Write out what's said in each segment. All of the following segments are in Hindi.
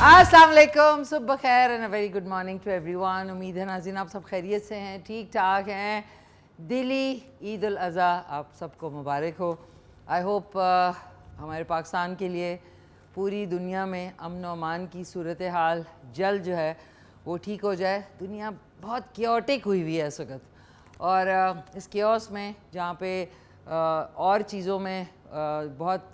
अस्सलाम वालेकुम, सुबह खैर and a very good morning to everyone. उम्मीद है नाज़रीन आप सब खैरियत से हैं, ठीक ठाक हैं। दिली ईद उल अज़हा आप सबको मुबारक हो। आई होप हमारे पाकिस्तान के लिए पूरी दुनिया में अमन व अमान की सूरत हाल जल्द जो है वो ठीक हो जाए। दुनिया बहुत क्योटिक हुई हुई है इस वक्त, और इस क्योस में जहाँ पे और चीज़ों में बहुत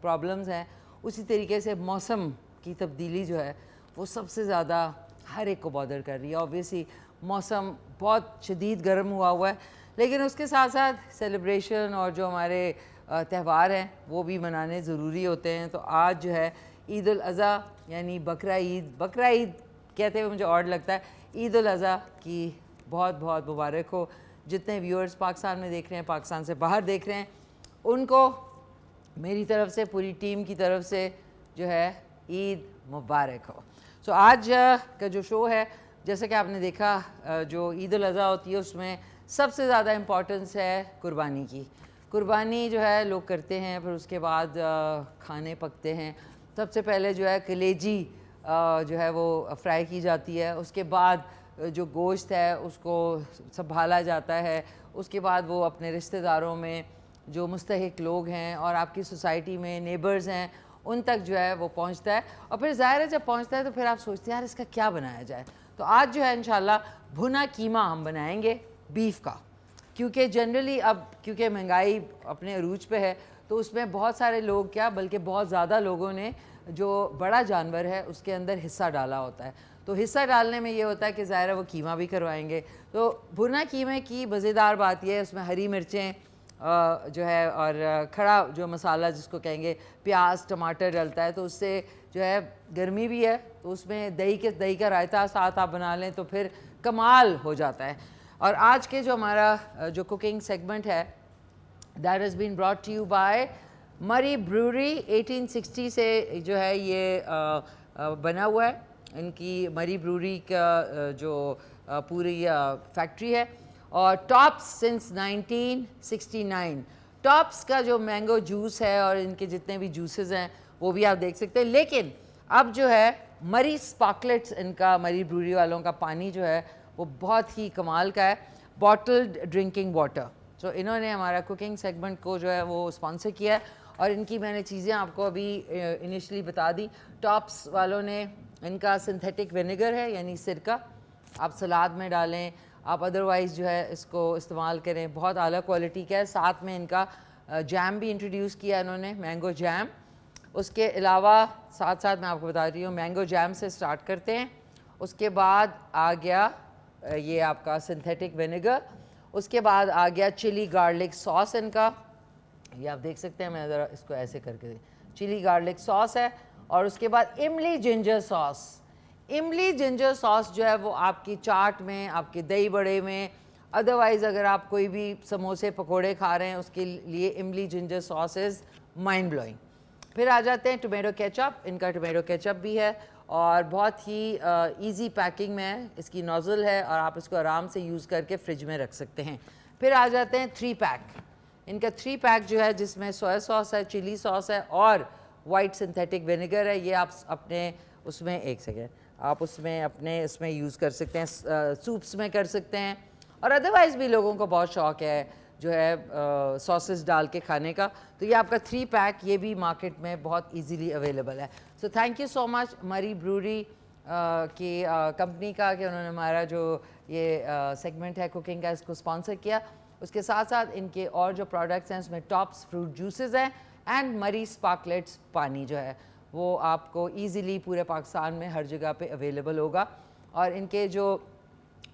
प्रॉब्लम्स हैं, उसी तरीके से मौसम की तब्दीली जो है वो सबसे ज़्यादा हर एक को बॉदर कर रही है। ऑब्वियसली मौसम बहुत शदीद गर्म हुआ है, लेकिन उसके साथ साथ सेलिब्रेशन और जो हमारे त्यौहार हैं वो भी मनाने ज़रूरी होते हैं। तो आज जो है ईद उल अज़हा यानी बकरा ईद कहते हुए मुझे और लगता है। ईद उल अज़हा की बहुत बहुत मुबारक हो। जितने व्यूअर्स पाकिस्तान में देख रहे हैं, पाकिस्तान से बाहर देख रहे हैं, उनको मेरी तरफ से, पूरी टीम की तरफ से जो है ईद मुबारक हो। सो आज का जो शो है, जैसे कि आपने देखा, जो ईद उल अज़हा होती है उसमें सबसे ज़्यादा इम्पॉर्टेंस है कुर्बानी की। कुर्बानी जो है लोग करते हैं, फिर उसके बाद खाने पकते हैं। सबसे पहले जो है कलेजी जो है वो फ्राई की जाती है, उसके बाद जो गोश्त है उसको संभाला जाता है, उसके बाद वो अपने रिश्तेदारों में जो मुस्तहिक लोग हैं और आपकी सोसाइटी में नेबर्स हैं उन तक जो है वो पहुंचता है। और फिर ज़ाहिर है जब पहुंचता है तो फिर आप सोचते हैं यार इसका क्या बनाया जाए। तो आज जो है इंशाल्लाह भुना कीमा हम बनाएंगे बीफ का, क्योंकि जनरली अब क्योंकि महंगाई अपने अरूज पे है तो उसमें बहुत सारे लोग, क्या बल्कि बहुत ज़्यादा लोगों ने जो बड़ा जानवर है उसके अंदर हिस्सा डाला होता है। तो हिस्सा डालने में ये होता है कि ज़ाहिर है वो कीमा भी करवाएंगे। तो भुना कीमे की मज़ेदार बात यह है उसमें हरी मिर्चें जो है और खड़ा जो मसाला जिसको कहेंगे प्याज टमाटर डलता है, तो उससे जो है गर्मी भी है, तो उसमें दही का रायता साथ आप बना लें तो फिर कमाल हो जाता है। और आज के जो हमारा जो कुकिंग सेगमेंट है that has been brought to you by Murree brewery. 1860 से जो है ये बना हुआ है। इनकी मरी ब्रूरी का जो पूरी फैक्ट्री है, और टॉप्स सिंस 1969। टॉप्स का जो मैंगो जूस है और इनके जितने भी जूसेस हैं वो भी आप देख सकते हैं। लेकिन अब जो है मरी स्पार्कलेट्स, इनका मरी ब्रूरी वालों का पानी जो है वो बहुत ही कमाल का है, बॉटल्ड ड्रिंकिंग वाटर। तो इन्होंने हमारा कुकिंग सेगमेंट को जो है वो स्पॉन्सर किया है, और इनकी मैंने चीज़ें आपको अभी इनिशियली बता दी। टॉप्स वालों ने इनका सिंथेटिक विनेगर है यानी सिरका, आप सलाद में डालें, आप अदरवाइज़ जो है इसको इस्तेमाल करें, बहुत आला क्वालिटी का है। साथ में इनका जैम भी इंट्रोड्यूस किया इन्होंने, मैंगो जैम। उसके अलावा साथ साथ मैं आपको बता रही हूँ, मैंगो जैम से स्टार्ट करते हैं, उसके बाद आ गया ये आपका सिंथेटिक विनेगर, उसके बाद आ गया चिली गार्लिक सॉस इनका, ये आप देख सकते हैं, मैं ज़रा इसको ऐसे करके, चिली गार्लिक सॉस है। और उसके बाद इमली जिंजर सॉस। इमली जिंजर सॉस जो है वो आपकी चाट में, आपके दही बड़े में, अदरवाइज़ अगर आप कोई भी समोसे पकोड़े खा रहे हैं उसके लिए इमली ginger sauce is mind blowing. फिर आ जाते हैं टोमेटो केचप। इनका टोमेटो केचप भी है और बहुत ही इजी पैकिंग में है, इसकी नोज़ल है और आप इसको आराम से यूज़ करके फ्रिज में रख सकते हैं। फिर आ जाते हैं 3 पैक। इनका 3 पैक जो है जिसमें सोया सॉस है, चिली सॉस है और वाइट सिंथेटिक विनेगर है। ये आप अपने उसमें, एक सेकेंड, आप उसमें अपने इसमें यूज़ कर सकते हैं, सूप्स में कर सकते हैं, और अदरवाइज़ भी लोगों को बहुत शौक़ है जो है सॉसेस डाल के खाने का। तो ये आपका 3 पैक, ये भी मार्केट में बहुत इजीली अवेलेबल है। So thank you so much मरी ब्रूरी की कंपनी का कि उन्होंने हमारा जो ये सेगमेंट है कुकिंग का इसको स्पॉन्सर किया। उसके साथ साथ इनके और जो प्रोडक्ट्स हैं उसमें टॉप्स फ्रूट जूसेस हैं एंड मरी स्पार्कलेट्स पानी जो है वो आपको ईज़िली पूरे पाकिस्तान में हर जगह पे अवेलेबल होगा। और इनके जो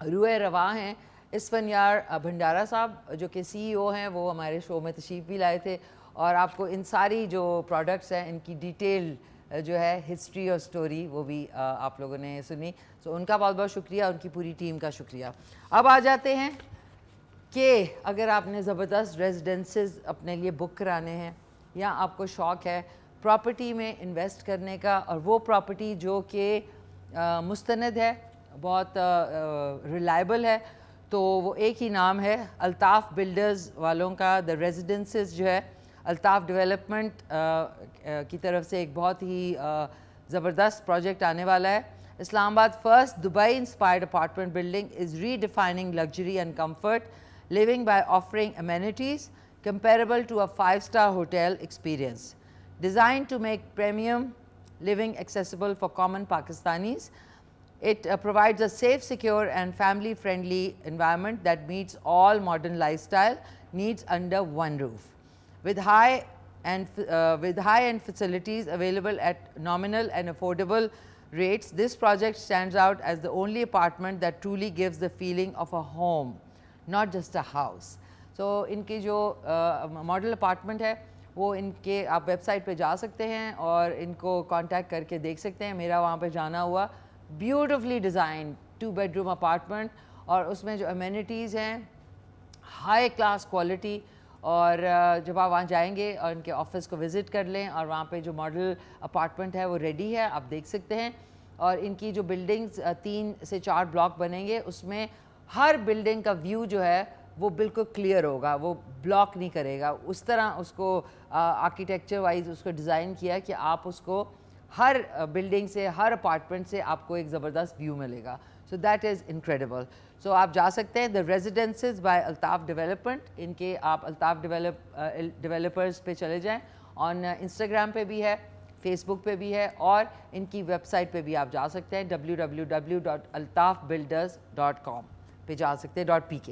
रूए रवा हैं इसफन्यार भंडारा साहब जो कि CEO हैं, वो हमारे शो में तशरीफ़ भी लाए थे, और आपको इन सारी जो प्रोडक्ट्स हैं इनकी डिटेल जो है हिस्ट्री और स्टोरी वो भी आप लोगों ने सुनी। सो उनका बहुत बहुत शुक्रिया, उनकी पूरी टीम का शुक्रिया। अब आ जाते हैं कि अगर आपने ज़बरदस्त रेजिडेंसेस अपने लिए बुक कराने हैं या आपको शौक़ है प्रॉपर्टी में इन्वेस्ट करने का, और वो प्रॉपर्टी जो कि मुस्तनद है, बहुत रिलायबल है, तो वो एक ही नाम है अल्ताफ़ बिल्डर्स वालों का। द रेजिडेंसेस जो है अल्ताफ़ डेवलपमेंट की तरफ से एक बहुत ही ज़बरदस्त प्रोजेक्ट आने वाला है। Islamabad's first Dubai-inspired apartment building is redefining luxury and comfort living by offering amenities comparable to a 5-star hotel experience. Designed to make premium living accessible for common Pakistanis, it provides a safe, secure and family-friendly environment that meets all modern lifestyle needs under one roof. With high-end facilities available at nominal and affordable rates, this project stands out as the only apartment that truly gives the feeling of a home, not just a house. So, इनकी जो मॉडल अपार्टमेंट है वो इनके आप वेबसाइट पे जा सकते हैं और इनको कांटेक्ट करके देख सकते हैं। मेरा वहाँ पे जाना हुआ। ब्यूटिफुली डिज़ाइन 2 बेडरूम अपार्टमेंट और उसमें जो अमेनिटीज़ हैं हाई क्लास क्वालिटी। और जब आप वहाँ जाएंगे और इनके ऑफिस को विज़िट कर लें और वहाँ पे जो मॉडल अपार्टमेंट है वो रेडी है, आप देख सकते हैं। और इनकी जो बिल्डिंग्स 3 से 4 ब्लॉक बनेंगे, उसमें हर बिल्डिंग का व्यू जो है वो बिल्कुल क्लियर होगा, वो ब्लॉक नहीं करेगा। उस तरह उसको आर्किटेक्चर वाइज उसको डिज़ाइन किया कि आप उसको हर बिल्डिंग से, हर अपार्टमेंट से आपको एक ज़बरदस्त व्यू मिलेगा। So that is incredible. So आप जा सकते हैं the residences by Altaf development, इनके आप अल्ताफ़ डेवलपर्स पे चले जाएं। ऑन इंस्टाग्राम पे भी है, फेसबुक पे भी है और इनकी वेबसाइट पे भी आप जा सकते हैं www.altafbuilders.com पे जा सकते हैं .pk।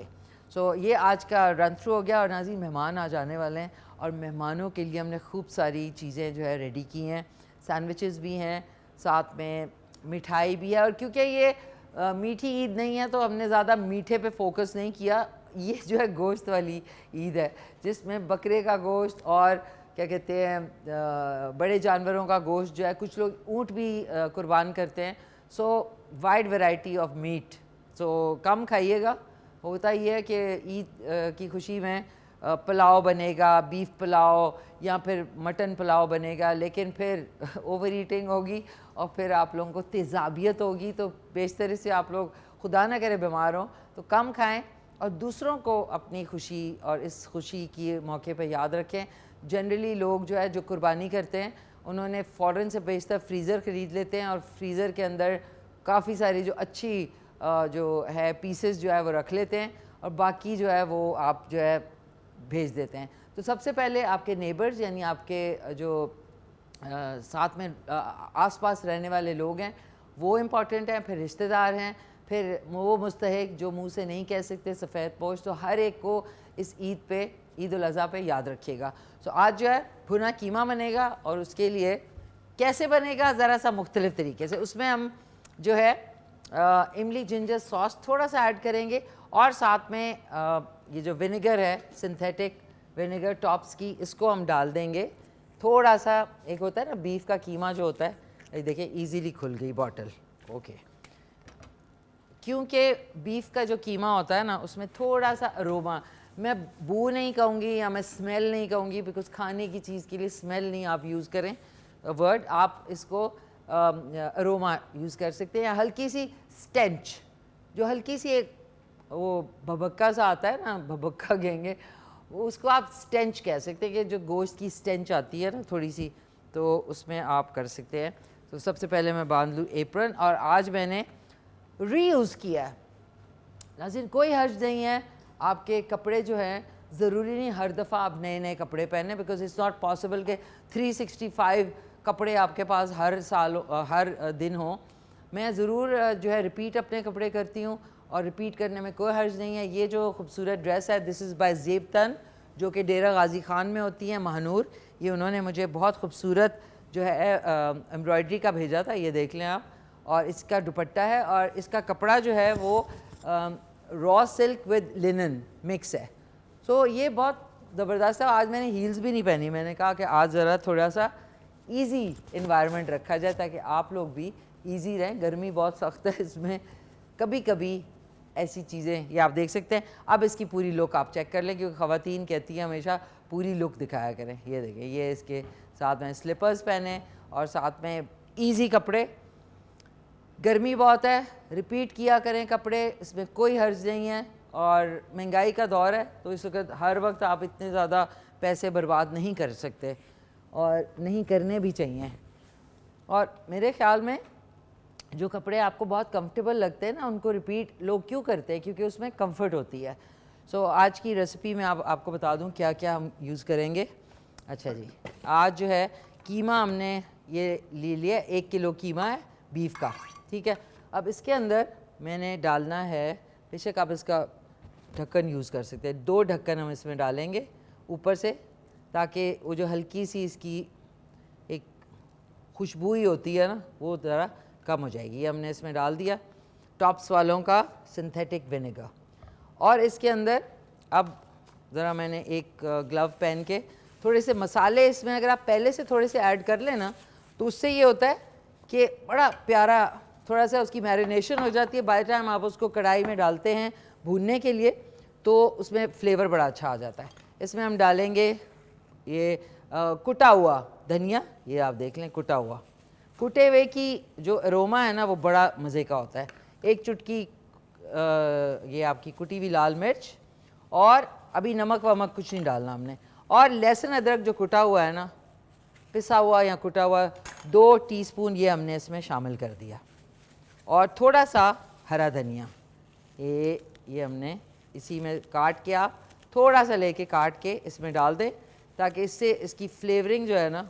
सो ये आज का रन थ्रू हो गया और नाज़रीन मेहमान आज आने वाले हैं और मेहमानों के लिए हमने खूब सारी चीज़ें जो है रेडी की हैं। सैंडविचेस भी हैं, साथ में मिठाई भी है। और क्योंकि ये मीठी ईद नहीं है तो हमने ज़्यादा मीठे पे फोकस नहीं किया। ये जो है गोश्त वाली ईद है जिसमें बकरे का गोश्त और क्या कहते हैं बड़े जानवरों का गोश्त जो है, कुछ लोग ऊँट भी कुर्बान करते हैं। So wide variety of meat. So कम खाइएगा। होता ये है कि ईद की खुशी में पुलाव बनेगा, बीफ पुलाव या फिर मटन पुलाव बनेगा, लेकिन फिर ओवर ईटिंग होगी और फिर आप लोगों को तेज़ाबियत होगी। तो बेशतर से आप लोग खुदा ना करे बीमार हों तो कम खाएं और दूसरों को अपनी खुशी और इस खुशी के मौके पर याद रखें। जनरली लोग जो है जो कुर्बानी करते हैं उन्होंने फ़ौरन से बेशतर फ्रीज़र ख़रीद लेते हैं और फ्रीज़र के अंदर काफ़ी सारी जो अच्छी जो है पीसेस जो है वो रख लेते हैं और बाकी जो है वो आप जो है भेज देते हैं। तो सबसे पहले आपके नेबर्स यानी आपके जो साथ में आसपास रहने वाले लोग हैं वो इम्पॉर्टेंट हैं, फिर रिश्तेदार हैं, फिर वो मुस्तहिक जो मुंह से नहीं कह सकते सफ़ेद पोश। तो हर एक को इस ईद पे, ईद उल अज़हा पे याद रखिएगा। सो आज जो है भुना कीमा बनेगा और उसके लिए कैसे बनेगा ज़रा सा मुख्तलिफ़ तरीके से। उसमें हम जो है इमली जिंजर सॉस थोड़ा सा ऐड करेंगे और साथ में ये जो विनेगर है सिंथेटिक विनेगर टॉप्स की, इसको हम डाल देंगे थोड़ा सा। एक होता है ना बीफ का कीमा जो होता है, ये देखिए इजीली खुल गई बॉटल। ओके, क्योंकि बीफ का जो कीमा होता है ना उसमें थोड़ा सा अरोमा, मैं बू नहीं कहूँगी या मैं स्मेल नहीं कहूँगी बिकॉज खाने की चीज़ के लिए स्मेल नहीं आप यूज़ करें वर्ड, आप इसको अरोमा यूज़ कर सकते हैं या हल्की सी स्टेंच, जो हल्की सी एक वो भभक्का सा आता है ना, भभक्का कहेंगे उसको, आप स्टेंच कह सकते हैं कि जो गोश्त की स्टेंच आती है ना थोड़ी सी, तो उसमें आप कर सकते हैं। तो सबसे पहले मैं बांध लूँ एप्रन और आज मैंने रीयूज़ किया है। नाज़रीन कोई हर्ज नहीं है, आपके कपड़े जो हैं ज़रूरी नहीं हर दफ़ा आप नए नए कपड़े पहने बिकॉज इट्स नॉट पॉसिबल कि 365 कपड़े आपके पास हर साल हर दिन हो। मैं ज़रूर जो है रिपीट अपने कपड़े करती हूँ और रिपीट करने में कोई हर्ज नहीं है। ये जो खूबसूरत ड्रेस है दिस इज़ बाय ज़ेब तन जो कि डेरा गाजी खान में होती है महानूर। ये उन्होंने मुझे बहुत खूबसूरत जो है एम्ब्रॉयडरी का भेजा था, ये देख लें आप। और इसका दुपट्टा है और इसका कपड़ा जो है वो raw silk with linen mix है। सो ये बहुत ज़बरदस्त है। आज मैंने हील्स भी नहीं पहनी, मैंने कहा कि आज ज़रा थोड़ा सा इजी इन्वायरमेंट रखा जाए ताकि आप लोग भी इजी रहें। गर्मी बहुत सख्त है इसमें, कभी कभी ऐसी चीज़ें ये आप देख सकते हैं। अब इसकी पूरी लुक आप चेक कर लें क्योंकि ख़वातीन कहती हैं हमेशा पूरी लुक दिखाया करें। ये देखें, ये इसके साथ में स्लीपर्स पहने और साथ में इजी कपड़े। गर्मी बहुत है, रिपीट किया करें कपड़े, इसमें कोई हर्ज नहीं है। और महंगाई का दौर है तो इस वक्त हर वक्त आप इतने ज़्यादा पैसे बर्बाद नहीं कर सकते और नहीं करने भी चाहिए। और मेरे ख्याल में जो कपड़े आपको बहुत कंफर्टेबल लगते हैं ना, उनको रिपीट लोग क्यों करते हैं? क्योंकि उसमें कंफर्ट होती है। सो आज की रेसिपी में आपको बता दूं क्या क्या हम यूज़ करेंगे। अच्छा जी, आज जो है कीमा हमने ये ले लिया, 1 किलो कीमा है बीफ का, ठीक है। अब इसके अंदर मैंने डालना है, बेशक आप इसका ढक्कन यूज़ कर सकते हैं, 2 ढक्कन हम इसमें डालेंगे ऊपर से, ताकि वो जो हल्की सी इसकी एक खुशबू ही होती है ना, वो ज़रा कम हो जाएगी। ये हमने इसमें डाल दिया टॉप्स वालों का सिंथेटिक विनेगर। और इसके अंदर अब ज़रा मैंने एक ग्लव पहन के थोड़े से मसाले इसमें अगर आप पहले से थोड़े से ऐड कर लें ना, तो उससे ये होता है कि बड़ा प्यारा थोड़ा सा उसकी मैरिनेशन हो जाती है। बाय टाइम आप उसको कढ़ाई में डालते हैं भूनने के लिए, तो उसमें फ्लेवर बड़ा अच्छा आ जाता है। इसमें हम डालेंगे ये कुटा हुआ धनिया, ये आप देख लें कुटा हुआ। कुटे हुए की जो अरोमा है ना, वो बड़ा मज़े का होता है। 1 चुटकी ये आपकी कुटी हुई लाल मिर्च, और अभी नमक वमक कुछ नहीं डालना हमने। और लहसुन अदरक जो कुटा हुआ है ना, पिसा हुआ या कुटा हुआ, 2 टीस्पून ये हमने इसमें शामिल कर दिया। और थोड़ा सा हरा धनिया, ये हमने इसी में काट के, आप थोड़ा सा लेके काट के इसमें डाल दें, ताकि इससे इसकी फ्लेवरिंग जो है ना,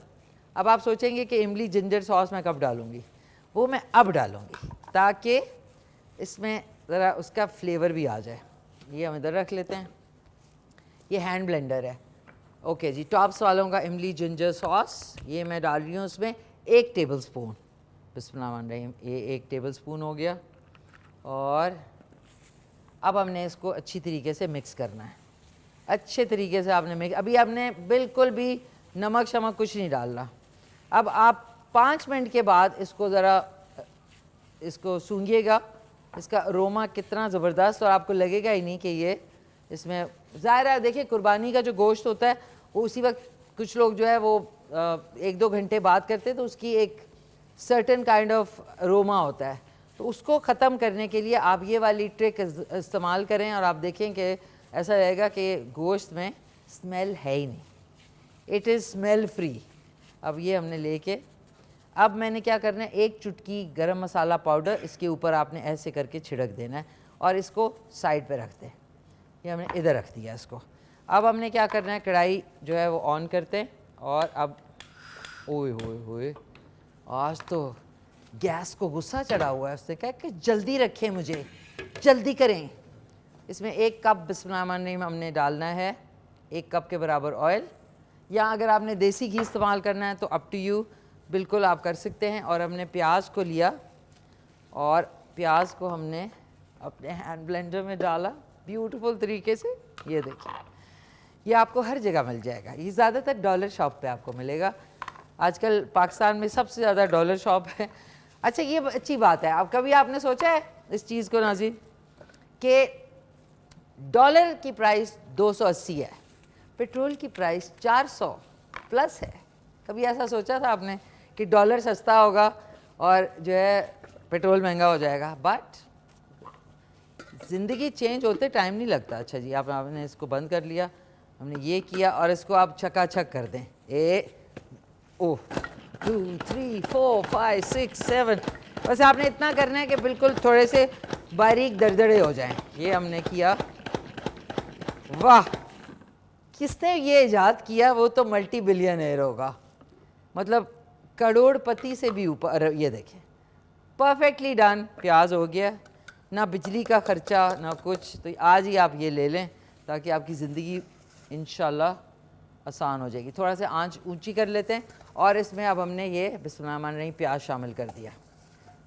अब आप सोचेंगे कि इमली जिंजर सॉस मैं कब डालूँगी, वो मैं अब डालूँगी ताकि इसमें ज़रा उसका फ्लेवर भी आ जाए। ये हम इधर रख लेते हैं, ये हैंड ब्लेंडर है। ओके जी, टॉप्स वालों का इमली जिंजर सॉस ये मैं डाल रही हूँ उसमें 1 टेबलस्पून। बिस्मिल्लाहिर्रहमानिर्रहीम, ये 1 टेबलस्पून हो गया। और अब हमने इसको अच्छी तरीके से मिक्स करना है, अच्छे तरीके से आपने मिक्स। अभी आपने बिल्कुल भी नमक शमक कुछ नहीं डालना। अब आप 5 मिनट के बाद इसको ज़रा इसको सूंघिएगा, इसका अरोमा कितना ज़बरदस्त, और आपको लगेगा ही नहीं कि ये इसमें ज़ाहिर है। देखिए कुर्बानी का जो गोश्त होता है वो उसी वक्त, कुछ लोग जो है वो 1-2 घंटे बाद करते हैं, तो उसकी एक सर्टेन काइंड ऑफ अरोमा होता है। तो उसको ख़त्म करने के लिए आप ये वाली ट्रिक इस्तेमाल करें, और आप देखें कि ऐसा रहेगा कि गोश्त में स्मेल है ही नहीं, इट इज़ स्मेल फ्री। अब ये हमने लेके, अब मैंने क्या करना है, 1 चुटकी गरम मसाला पाउडर इसके ऊपर आपने ऐसे करके छिड़क देना है, और इसको साइड पे रखते हैं। ये हमने इधर रख दिया इसको। अब हमने क्या करना है, कढ़ाई जो है वो ऑन करते हैं, और अब ओए होए होए, आज तो गैस को गुस्सा चढ़ा हुआ है। उसने कहा कि जल्दी रखें, मुझे जल्दी करें। इसमें 1 कप बिस्मिल्लाहिर्रहमानिर्रहीम हमने डालना है, 1 कप के बराबर ऑयल, या अगर आपने देसी घी इस्तेमाल करना है तो अप टू यू, बिल्कुल आप कर सकते हैं। और हमने प्याज को लिया, और प्याज को हमने अपने हैंड ब्लेंडर में डाला ब्यूटीफुल तरीके से। ये देखिए, ये आपको हर जगह मिल जाएगा, ये ज़्यादातर डॉलर शॉप पे आपको मिलेगा। आजकल पाकिस्तान में सबसे ज़्यादा डॉलर शॉप है। अच्छा, ये अच्छी बात है। अब कभी आपने सोचा है इस चीज़ को नाज़रीन, कि डॉलर की प्राइस 280 है, पेट्रोल की प्राइस 400 प्लस है? कभी ऐसा सोचा था आपने कि डॉलर सस्ता होगा और जो है पेट्रोल महंगा हो जाएगा? बट ज़िंदगी चेंज होते टाइम नहीं लगता। अच्छा जी, आपने इसको बंद कर लिया, हमने ये किया, और इसको आप छकाछक कर दें। 2 3 4 5 6 7, बस आपने इतना करना है कि बिल्कुल थोड़े से बारीक दरदरे हो जाएं। ये हमने किया। वाह, किसने ये इजाद किया? वो तो मल्टी बिलियनर होगा, मतलब करोड़पति से भी ऊपर। ये देखें, परफेक्टली डन। प्याज हो गया, ना बिजली का ख़र्चा ना कुछ। तो आज ही आप ये ले लें, ताकि आपकी ज़िंदगी इंशाल्लाह आसान हो जाएगी। थोड़ा सा आंच ऊंची कर लेते हैं, और इसमें अब हमने ये बिस्मिल्लाहिर्रहमानिर्रहीम प्याज शामिल कर दिया।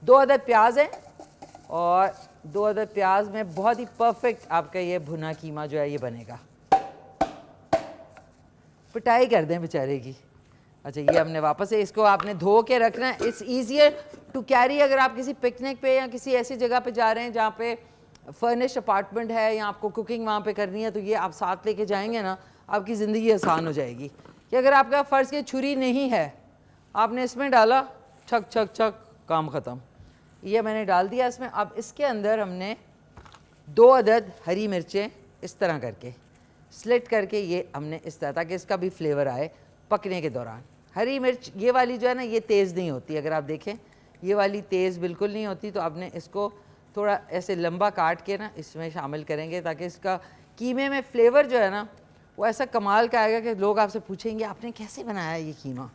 2 अदद प्याज है, और 2 अदद प्याज में बहुत ही परफेक्ट आपका ये भुना कीमा जो है ये बनेगा। पिटाई कर दें बेचारे की। अच्छा, ये हमने वापस से, इसको आपने धो के रखना है। It's easier to carry. अगर आप किसी पिकनिक पे या किसी ऐसी जगह पे जा रहे हैं जहाँ पे फर्निश्ड अपार्टमेंट है, या आपको कुकिंग वहाँ पे करनी है, तो ये आप साथ लेके जाएंगे ना, आपकी ज़िंदगी आसान हो जाएगी। कि अगर आपका फ़र्ज़ की छुरी नहीं है, आपने इसमें डाला, छक छक छक, काम ख़त्म। ये मैंने डाल दिया इसमें। अब इसके अंदर हमने 2 अदद हरी मिर्चें इस तरह करके स्लिट करके, ये हमने इस तरह, ताकि इसका भी फ्लेवर आए पकने के दौरान। हरी मिर्च ये वाली जो है ना ये तेज़ नहीं होती, अगर आप देखें ये वाली तेज़ बिल्कुल नहीं होती, तो आपने इसको थोड़ा ऐसे लंबा काट के ना इसमें शामिल करेंगे ताकि इसका कीमे में फ्लेवर जो है ना वो ऐसा कमाल का आएगा कि लोग आपसे पूछेंगे आपने कैसे बनाया ये कीमा।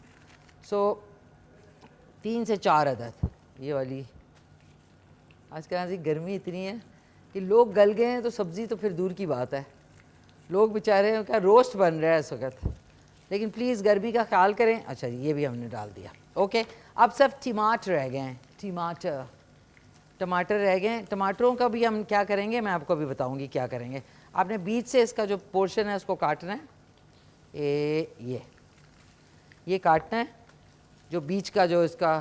सो 3 से 4 अदद ये वाली। आजकल यहाँ से गर्मी इतनी है कि लोग गल गए हैं तो सब्ज़ी तो फिर दूर की बात है, लोग बेचारे का रोस्ट बन रहा है इस वक्त, लेकिन प्लीज़ गर्मी का ख्याल करें। अच्छा ये भी हमने डाल दिया। ओके, अब सिर्फ टमाटर रह गए हैं, टमाटर रह गए हैं। टमाटरों का भी हम क्या करेंगे मैं आपको अभी बताऊंगी क्या करेंगे। आपने बीच से इसका जो पोर्शन है उसको काटना है, ये काटना है, जो बीच का जो इसका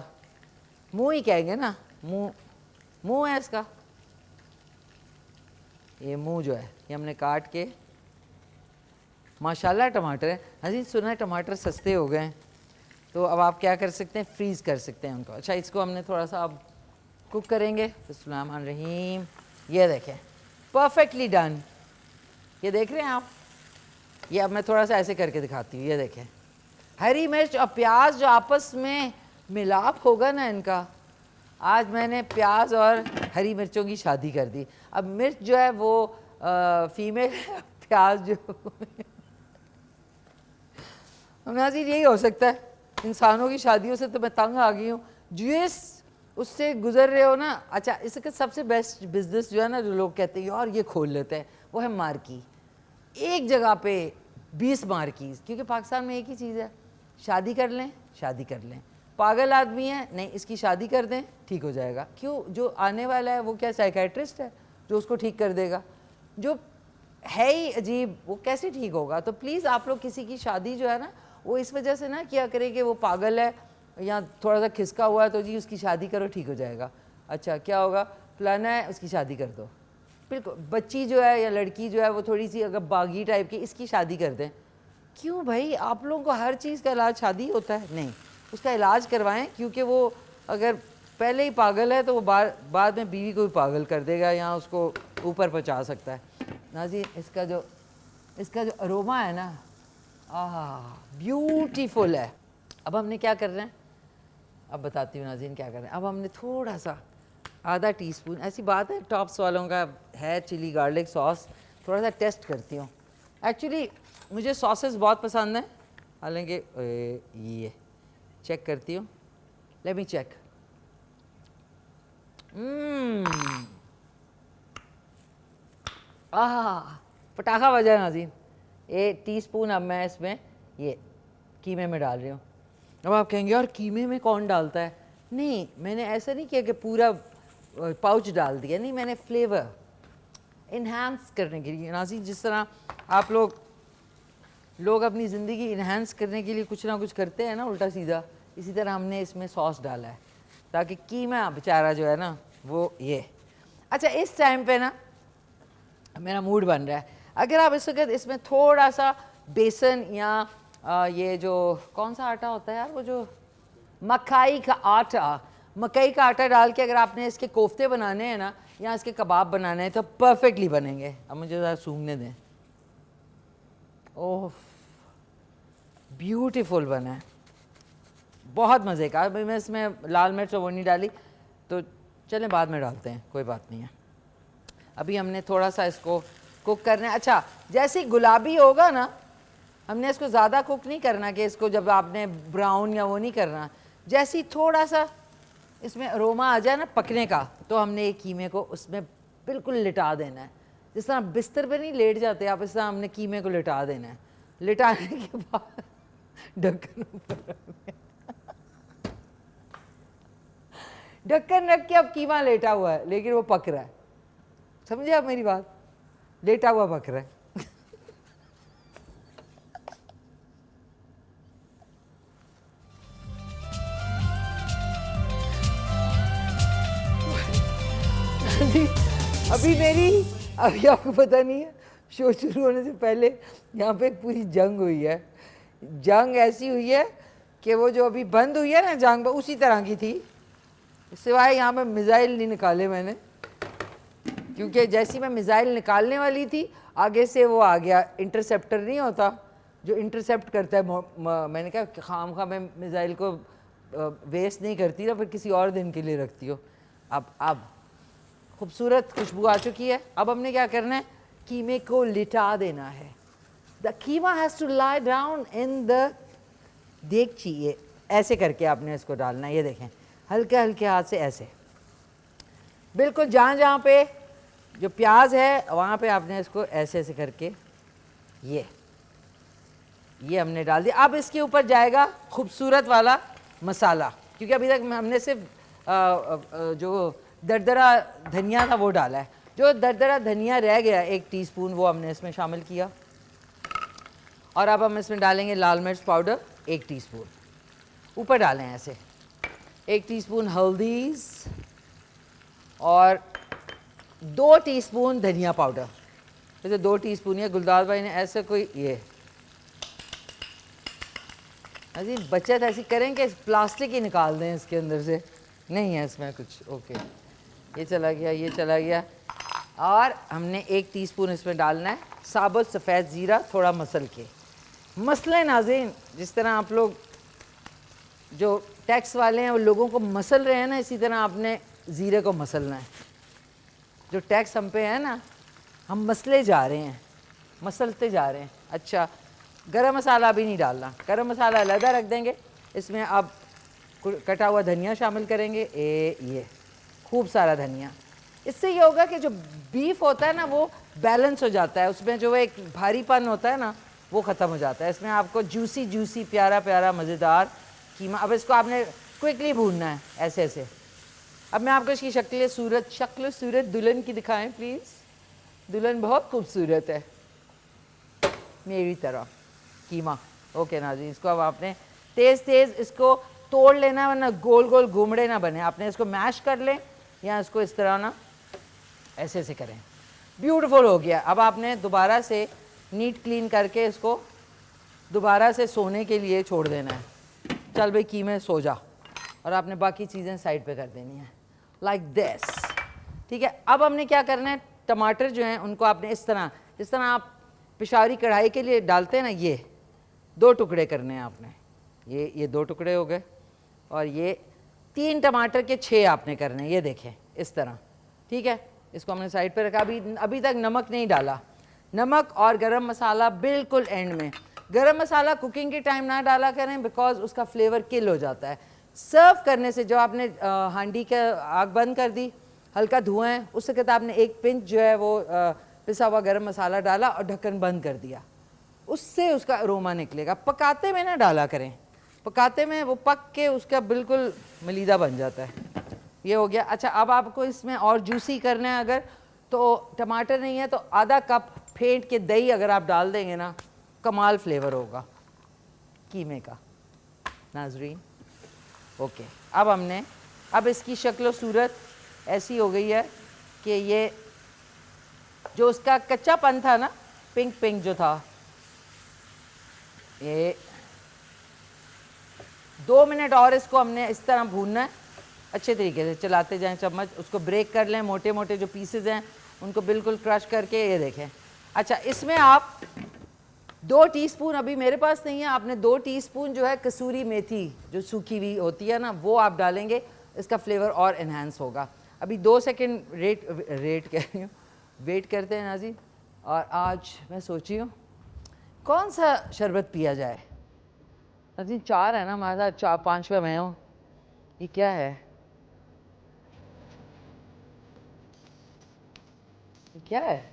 मुंह ही कहेंगे ना, मुंह है इसका, ये मुंह जो है ये हमने काट के। माशाल्लाह टमाटर है हज़ीज़, सुना है टमाटर सस्ते हो गए हैं, तो अब आप क्या कर सकते हैं, फ्रीज़ कर सकते हैं उनको। अच्छा इसको हमने थोड़ा सा अब कुक करेंगे। बिस्मिल्लाहिर्रहमानिर्रहीम। ये देखें परफेक्टली डन, ये देख रहे हैं आप, ये अब मैं थोड़ा सा ऐसे करके दिखाती हूँ। ये देखें हरी मिर्च और प्याज जो आपस में मिलाप होगा ना इनका, आज मैंने प्याज और हरी मिर्चों की शादी कर दी। अब मिर्च जो है वो फीमेल प्याज जो नाज़रीन यही हो सकता है, इंसानों की शादियों से तो मैं तंग आ गई हूँ। जिस उससे गुजर रहे हो ना। अच्छा इसका सबसे बेस्ट बिजनेस जो है ना, जो लोग कहते हैं यार ये खोल लेते हैं, वो है मार्की। एक जगह पे 20 मार्कीज़, क्योंकि पाकिस्तान में एक ही चीज़ है, शादी कर लें, शादी कर लें। पागल आदमी है, नहीं इसकी शादी कर दें ठीक हो जाएगा। क्यों, जो आने वाला है वो क्या साइकेट्रिस्ट है जो उसको ठीक कर देगा? जो है ही अजीब, वो कैसे ठीक होगा? तो प्लीज़ आप लोग किसी की शादी जो है ना वो इस वजह से ना किया करें कि वो पागल है या थोड़ा सा खिसका हुआ है तो जी उसकी शादी करो ठीक हो जाएगा। अच्छा क्या होगा, फलाना है उसकी शादी कर दो। बिल्कुल, बच्ची जो है या लड़की जो है वो थोड़ी सी अगर बागी टाइप की, इसकी शादी कर दें। क्यों भाई, आप लोगों को हर चीज़ का इलाज शादी होता है? नहीं, उसका इलाज करवाएं, क्योंकि वो अगर पहले ही पागल है तो वो बाद में बीवी को भी पागल कर देगा या उसको ऊपर पहुँचा सकता है। नाज़ी इसका जो अरोमा है ना, ब्यूटीफुल है। अब हमने क्या कर रहे हैं, अब बताती हूँ नाज़रीन क्या कर रहे हैं। अब हमने थोड़ा सा आधा टीस्पून, ऐसी बात है टॉप्स वालों का है चिली गार्लिक सॉस, थोड़ा सा टेस्ट करती हूँ। एक्चुअली मुझे सॉसेस बहुत पसंद हैं, हालांकि ये चेक करती हूँ, लेट मी चेक। पटाखा बजा नाज़रीन। 1 टीस्पून अब मैं इसमें ये कीमे में डाल रही हूँ। अब आप कहेंगे यार कीमे में कौन डालता है? नहीं, मैंने ऐसा नहीं किया कि पूरा पाउच डाल दिया, नहीं, मैंने फ्लेवर इन्हांस करने के लिए। नाज़रीन जिस तरह आप लोग अपनी ज़िंदगी इन्हांस करने के लिए कुछ ना कुछ करते हैं ना उल्टा सीधा, इसी तरह हमने इसमें सॉस डाला है ताकि कीमा बेचारा जो है ना वो ये। अच्छा इस टाइम पे ना मेरा मूड बन रहा है, अगर आप इस वक्त इसमें थोड़ा सा बेसन या ये जो कौन सा आटा होता है यार, वो जो मकई का आटा डाल के अगर आपने इसके कोफ्ते बनाने हैं ना या इसके कबाब बनाने हैं तो परफेक्टली बनेंगे। अब मुझे ज़रा सूंघने दें। ओह ब्यूटीफुल बना है, बहुत मज़े का। अभी मैं इसमें लाल मिर्च वो नहीं डाली, तो चलें बाद में डालते हैं, कोई बात नहीं है। अभी हमने थोड़ा सा इसको कुक करना है। अच्छा जैसे ही गुलाबी होगा ना, हमने इसको ज़्यादा कुक नहीं करना कि इसको जब आपने ब्राउन या वो नहीं करना। जैसे ही थोड़ा सा इसमें अरोमा आ जाए ना पकने का, तो हमने एक कीमे को उसमें बिल्कुल लिटा देना है। जिस तरह बिस्तर पे नहीं लेट जाते आप, इस तरह हमने कीमे को लिटा देना है। लिटाने के बाद ढक्कन रख के अब कीमा लेटा हुआ है लेकिन वो पक रहा है। समझे आप मेरी बात, लेटा हुआ पक रहा है। अभी आपको पता नहीं है, शो शुरू होने से पहले यहाँ पे एक पूरी जंग हुई है। जंग ऐसी हुई है कि वो जो अभी बंद हुई है ना जंग, उसी तरह की थी, सिवाय यहाँ पे मिसाइल नहीं निकाले मैंने, क्योंकि जैसी मैं मिसाइल निकालने वाली थी आगे से वो आ गया, इंटरसेप्टर नहीं होता जो इंटरसेप्ट करता है। मैंने कहा खाम खा मैं मिसाइल को वेस्ट नहीं करती ना, फिर किसी और दिन के लिए रखती हो। अब खूबसूरत खुशबू आ चुकी है। अब हमने क्या करना है, कीमे को लिटा देना है। The keema has to lie down in the degchi. ये ऐसे करके आपने इसको डालना है। ये देखें, हल्के हल्के हाथ से ऐसे, बिल्कुल जहाँ जहाँ पे जो प्याज है वहाँ पे आपने इसको ऐसे ऐसे करके ये हमने डाल दिया। अब इसके ऊपर जाएगा खूबसूरत वाला मसाला, क्योंकि अभी तक हमने सिर्फ जो दरदरा धनिया था वो डाला है। जो दरदरा धनिया रह गया 1 टीस्पून, वो हमने इसमें शामिल किया। और अब हम इसमें डालेंगे लाल मिर्च पाउडर 1 टीस्पून, ऊपर डालें ऐसे। 1 टीस्पून हल्दीज और 2 टीस्पून धनिया पाउडर। जैसे 2 टीस्पून है, गुलदार भाई ने ऐसे कोई ये अजी बचत ऐसी करें कि प्लास्टिक ही निकाल दें इसके अंदर से, नहीं है इसमें कुछ। ओके, ये चला गया, ये चला गया। और हमने 1 टीस्पून इसमें डालना है साबुत सफ़ेद ज़ीरा, थोड़ा मसल के। मसले नाज़रीन, जिस तरह आप लोग जो टैक्स वाले हैं वो लोगों को मसल रहे हैं ना, इसी तरह आपने ज़ीरे को मसलना है। जो टैक्स हम पे है ना, हम मसले जा रहे हैं, मसलते जा रहे हैं। अच्छा, गरम मसाला भी नहीं डालना, गरम मसाला अलग रख देंगे। इसमें अब कटा हुआ धनिया शामिल करेंगे, ये खूब सारा धनिया। इससे ये होगा कि जो बीफ होता है ना वो बैलेंस हो जाता है, उसमें जो एक भारीपन होता है ना वो ख़त्म हो जाता है। इसमें आपको जूसी जूसी प्यारा प्यारा मज़ेदार कीमा। अब इसको आपने क्विकली भूनना है ऐसे ऐसे। अब मैं आपको इसकी शक्ल सूरत दुल्हन की दिखाएं प्लीज़। दुल्हन बहुत खूबसूरत है मेरी तरह, कीमा। ओके ना जी, इसको अब आपने तेज़ तेज़ इसको तोड़ लेना, वरना गोल गोल घूमड़े ना बने। आपने इसको मैश कर लें या इसको इस तरह ना ऐसे ऐसे करें। ब्यूटीफुल हो गया। अब आपने दोबारा से नीट क्लीन करके इसको दोबारा से सोने के लिए छोड़ देना है। चल भाई कीमे सो जा, और आपने बाकी चीज़ें साइड पे कर देनी है लाइक दिस। ठीक है, अब हमने क्या करना है, टमाटर जो हैं उनको आपने इस तरह, जिस तरह आप पिशावरी कढ़ाई के लिए डालते हैं ना, ये 2 टुकड़े करने हैं आपने। ये 2 टुकड़े हो गए, और ये 3 टमाटर के 6 आपने करने हैं। ये देखें इस तरह। ठीक है, इसको हमने साइड पे रखा। अभी तक नमक नहीं डाला। नमक और गरम मसाला बिल्कुल एंड में। गरम मसाला कुकिंग के टाइम ना डाला करें, बिकॉज उसका फ्लेवर किल हो जाता है। सर्व करने से जो आपने हांडी का आग बंद कर दी, हल्का धुआं है, उससे कहता आपने 1 पिंच जो है वो पिसा हुआ गरम मसाला डाला और ढक्कन बंद कर दिया, उससे उसका अरोमा निकलेगा। पकाते में ना डाला करें, पकाते में वो पक के उसका बिल्कुल मलीदा बन जाता है। ये हो गया। अच्छा, अब आपको इसमें और जूसी करना है अगर, तो टमाटर नहीं है तो आधा कप फेंट के दही अगर आप डाल देंगे ना, कमाल फ्लेवर होगा कीमे का नाजरीन। ओके, अब इसकी शक्ल सूरत ऐसी हो गई है कि ये जो उसका कच्चापन था ना, पिंक पिंक जो था, ये 2 मिनट और इसको हमने इस तरह भूनना है। अच्छे तरीके से चलाते जाएं चम्मच, उसको ब्रेक कर लें। मोटे मोटे जो पीसेज हैं उनको बिल्कुल क्रश करके, ये देखें। अच्छा, इसमें आप 2 टीस्पून, अभी मेरे पास नहीं है, आपने 2 टीस्पून जो है कसूरी मेथी जो सूखी हुई होती है ना, वो आप डालेंगे, इसका फ्लेवर और इन्हांस होगा। अभी 2 सेकेंड वेट करते हैं नाज़रीन। और आज मैं सोची हूँ कौन सा शरबत पिया जाए। नाज़रीन 4 है ना हमारे साथ, 5वां मैं हूँ। ये क्या है, ये क्या है?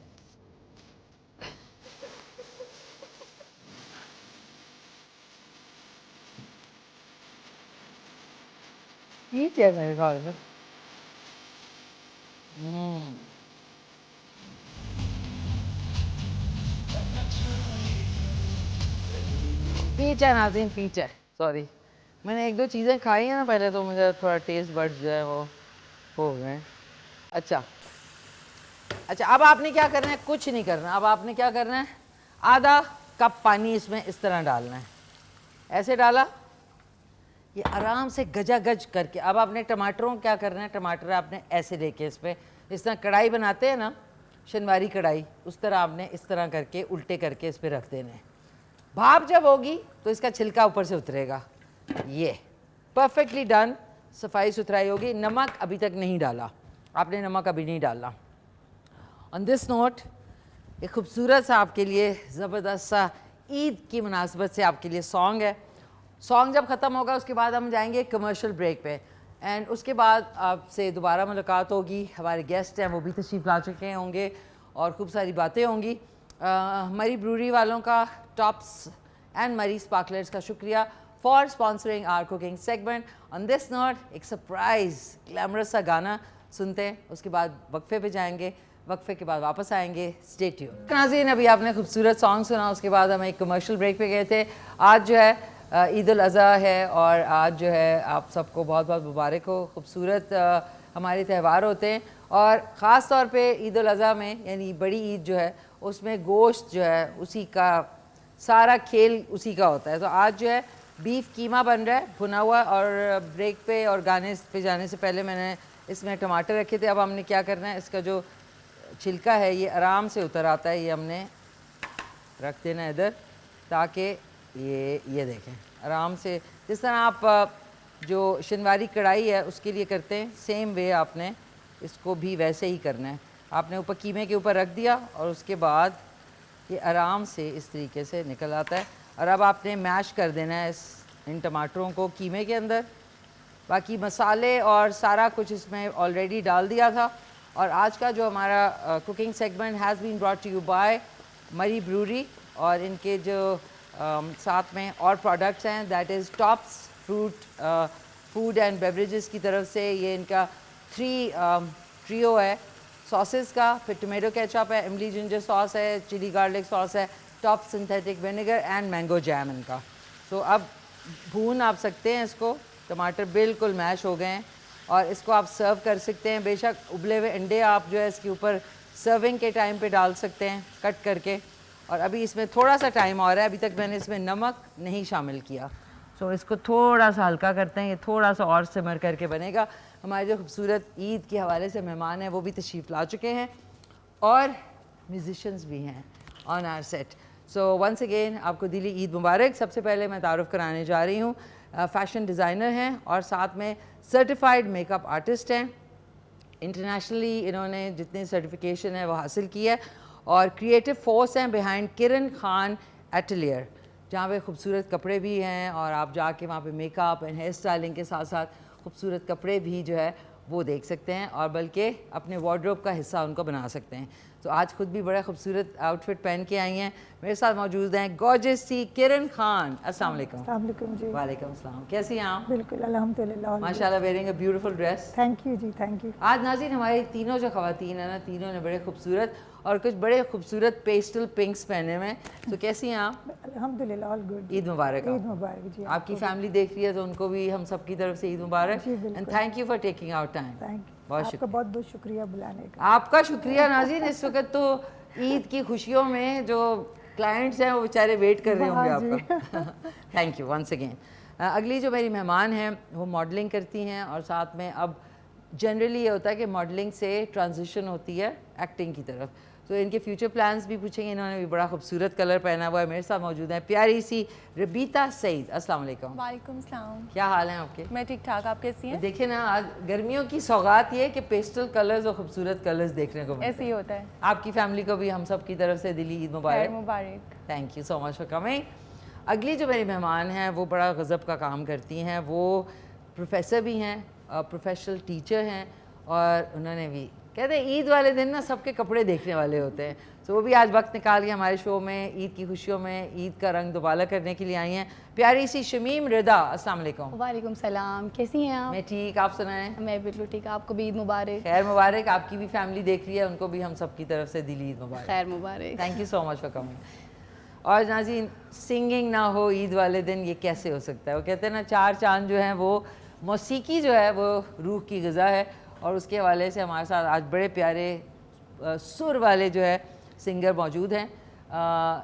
ये क्या है मेरे ख्याल में? पीछे नाज़रीन, पीछे, सॉरी, मैंने 1-2 चीज़ें खाई हैं ना पहले, तो मुझे थोड़ा टेस्ट बड्स जो है वो हो गए। अच्छा, अब आपने क्या करना है, कुछ नहीं करना। अब आपने क्या करना है, आधा कप पानी इसमें इस तरह डालना है। ऐसे डाला, ये आराम से गजा गज करके। अब आपने टमाटरों क्या करना है, टमाटर आपने ऐसे लेके इस पर, इस तरह कढ़ाई बनाते हैं ना, शनवारी कढ़ाई, उस तरह आपने इस तरह करके उल्टे करके इस पर रख देने हैं। भाप जब होगी तो इसका छिलका ऊपर से उतरेगा। ये परफेक्टली डन, सफाई सुथराई होगी। नमक अभी तक नहीं डाला आपने, नमक अभी नहीं डालना। ऑन दिस नोट एक खूबसूरत सा आपके लिए ज़बरदस्त सा ईद की मुनासबत से आपके लिए सॉन्ग है। सॉन्ग जब ख़त्म होगा उसके बाद हम जाएंगे कमर्शियल ब्रेक पे, एंड उसके बाद आपसे दोबारा मुलाकात होगी। हमारे गेस्ट हैं वो भी तशरीफ़ ला चुके होंगे और खूब सारी बातें होंगी। मरी ब्रूरी वालों का, टॉप्स एंड मरी स्पार्कलर्स का शुक्रिया for sponsoring our cooking segment. On this note एक सरप्राइज़ ग्लैमरस सा गाना सुनते हैं, उसके बाद वक्फे पे जाएंगे, वक्फे के बाद वापस आएंगे। Stay tuned. नाज़रीन, अभी आपने खूबसूरत सॉन्ग सुना, उसके बाद हम एक कमर्शियल ब्रेक पे गए थे। आज जो है ईद उल अज़हा है और आज जो है आप सबको बहुत बहुत मुबारक हो। खूबसूरत हमारे त्यौहार होते हैं और ख़ास तौर पे ईद उल अज़हा में यानी बड़ी ईद जो है उसमें गोश्त जो है उसी का सारा खेल उसी का होता है। तो आज जो है बीफ कीमा बन रहा है भुना हुआ, और ब्रेक पे और गाने पे जाने से पहले मैंने इसमें टमाटर रखे थे। अब हमने क्या करना है, इसका जो छिलका है ये आराम से उतर आता है, ये हमने रख देना इधर ताकि ये देखें आराम से, जिस तरह आप जो शनवारी कढ़ाई है उसके लिए करते हैं सेम वे आपने इसको भी वैसे ही करना है। आपने ऊपर कीमे के ऊपर रख दिया और उसके बाद ये आराम से इस तरीके से निकल आता है। और अब आपने मैश कर देना है इन टमाटरों को कीमे के अंदर। बाकी मसाले और सारा कुछ इसमें ऑलरेडी डाल दिया था। और आज का जो हमारा cooking segment has been brought to you by Murree brewery, और इनके जो साथ में और प्रोडक्ट्स हैं that is Tops food and beverages की तरफ से। ये इनका ट्रियो है सॉसेस का, फिर टोमेटो केचप है, इमली जिंजर सॉस है, चिली गार्लिक सॉस है, top synthetic vinegar and mango jam इनका। तो अब भून आप सकते हैं इसको, टमाटर बिल्कुल मैश हो गए हैं और इसको आप सर्व कर सकते हैं। बेशक उबले हुए अंडे आप जो है इसके ऊपर सर्विंग के टाइम पे डाल सकते हैं कट करके। और अभी इसमें थोड़ा सा टाइम और है, अभी तक मैंने इसमें नमक नहीं शामिल किया, तो इसको थोड़ा सा हल्का करते हैं, ये थोड़ा सा और सिमर करके बनेगा। हमारे जो खूबसूरत ईद के हवाले से मेहमान हैं वो भी तशरीफ़ ला चुके हैं और म्यूजिशंस भी हैं on our set. So once again आपको दिली ईद मुबारक। सबसे पहले मैं तारुफ़ कराने जा रही हूँ, फ़ैशन डिज़ाइनर हैं और साथ में सर्टिफाइड मेकअप आर्टिस्ट हैं। इंटरनेशनली इन्होंने जितने सर्टिफिकेशन है वो हासिल की है और क्रिएटिव फोर्स हैं बिहाइंड किरण खान एटलियर, जहाँ पे खूबसूरत कपड़े भी हैं और आप जाके वहाँ पे मेकअप एंड हेयर स्टाइलिंग के साथ साथ खूबसूरत कपड़े भी जो है वो देख सकते हैं और बल्कि अपने वार्डरोब का हिस्सा उनको बना सकते हैं। तो आज खुद भी बड़ा खूबसूरत आउटफिट पहन के आई हैं। मेरे साथ मौजूद हैं गॉर्जियस सी किरण खान। अस्सलाम वालेकुम। अस्सलाम वालेकुम जी। वालेकुम अस्सलाम। कैसी हैं आप? बिल्कुल अल्हम्दुलिल्लाह। माशाल्लाह, wearing a beautiful dress. Thank you जी, थैंक यू। आज नाज़रीन हमारी तीनों जो ख़वातीन हैं ना, तीनों ने बड़े खूबसूरत और कुछ बड़े खूबसूरत पेस्टल पिंक्स पहने हुए हैं। तो कैसी हैं आप? अल्हम्दुलिल्लाह, ऑल गुड। ईद मुबारक। ईद मुबारक जी। आपकी फैमिली देख रही है तो उनको भी हम सब की तरफ से ईद मुबारक and thank you for taking out time. Thank you, बहुत आपका बहुत बहुत शुक्रिया बुलाने का। आपका शुक्रिया नाज़रीन। इस वक्त तो ईद की खुशियों में जो क्लाइंट्स हैं वो बेचारे वेट कर रहे होंगे आपका। Thank you once again. अगली जो मेरी मेहमान हैं वो मॉडलिंग करती हैं और साथ में अब जनरली ये होता है कि मॉडलिंग से ट्रांजिशन होती है एक्टिंग की तरफ। तो इनके फ्यूचर प्लान्स भी पूछेंगे। इन्होंने भी बड़ा खूबसूरत कलर पहना हुआ है। मेरे साथ मौजूद है प्यारी सी रबीता सईद। अस्सलाम वालेकुम। वालेकुम सलाम। क्या हाल है आपके? मैं ठीक ठाक, आप कैसी हैं? देखिए ना, आज गर्मियों की सौगात ये कि पेस्टल कलर्स और खूबसूरत कलर्स देखने को मिलते हैं। ऐसे ही होता है। आपकी फैमिली को भी हम सब की तरफ से दिली ईद मुबारक। मुबारक। Thank you so much for coming. अगली जो मेरी मेहमान हैं वो बड़ा गज़ब का काम करती हैं। वो प्रोफेसर भी हैं, प्रोफेशनल टीचर हैं और उन्होंने भी कहते हैं ईद वाले दिन ना सबके कपड़े देखने वाले होते हैं। तो वो भी आज वक्त निकाल के हमारे शो में ईद की खुशियों में ईद का रंग दुबाला करने के लिए आई हैं। प्यारी सी शमीम रिदा। अस्सलाम वालेकुम। वालेकुम सलाम, कैसी हैं आप? मैं ठीक, आप सुनाएं? मैं बिल्कुल ठीक, आपको भी ईद मुबारक। खैर मुबारक। आपकी भी फैमिली देख रही है, उनको भी हम सब की तरफ से दिली ईद मुबारक। खैर मुबारक। Thank you so much for coming. और नाज़रीन, सिंगिंग ना हो ईद वाले दिन ये कैसे हो सकता है? वो कहते हैं ना, चार चांद जो हैं वो मौसीकी जो है वो रूह की ग़िज़ा है। और उसके हवाले से हमारे साथ आज बड़े प्यारे सुर वाले जो है सिंगर मौजूद हैं।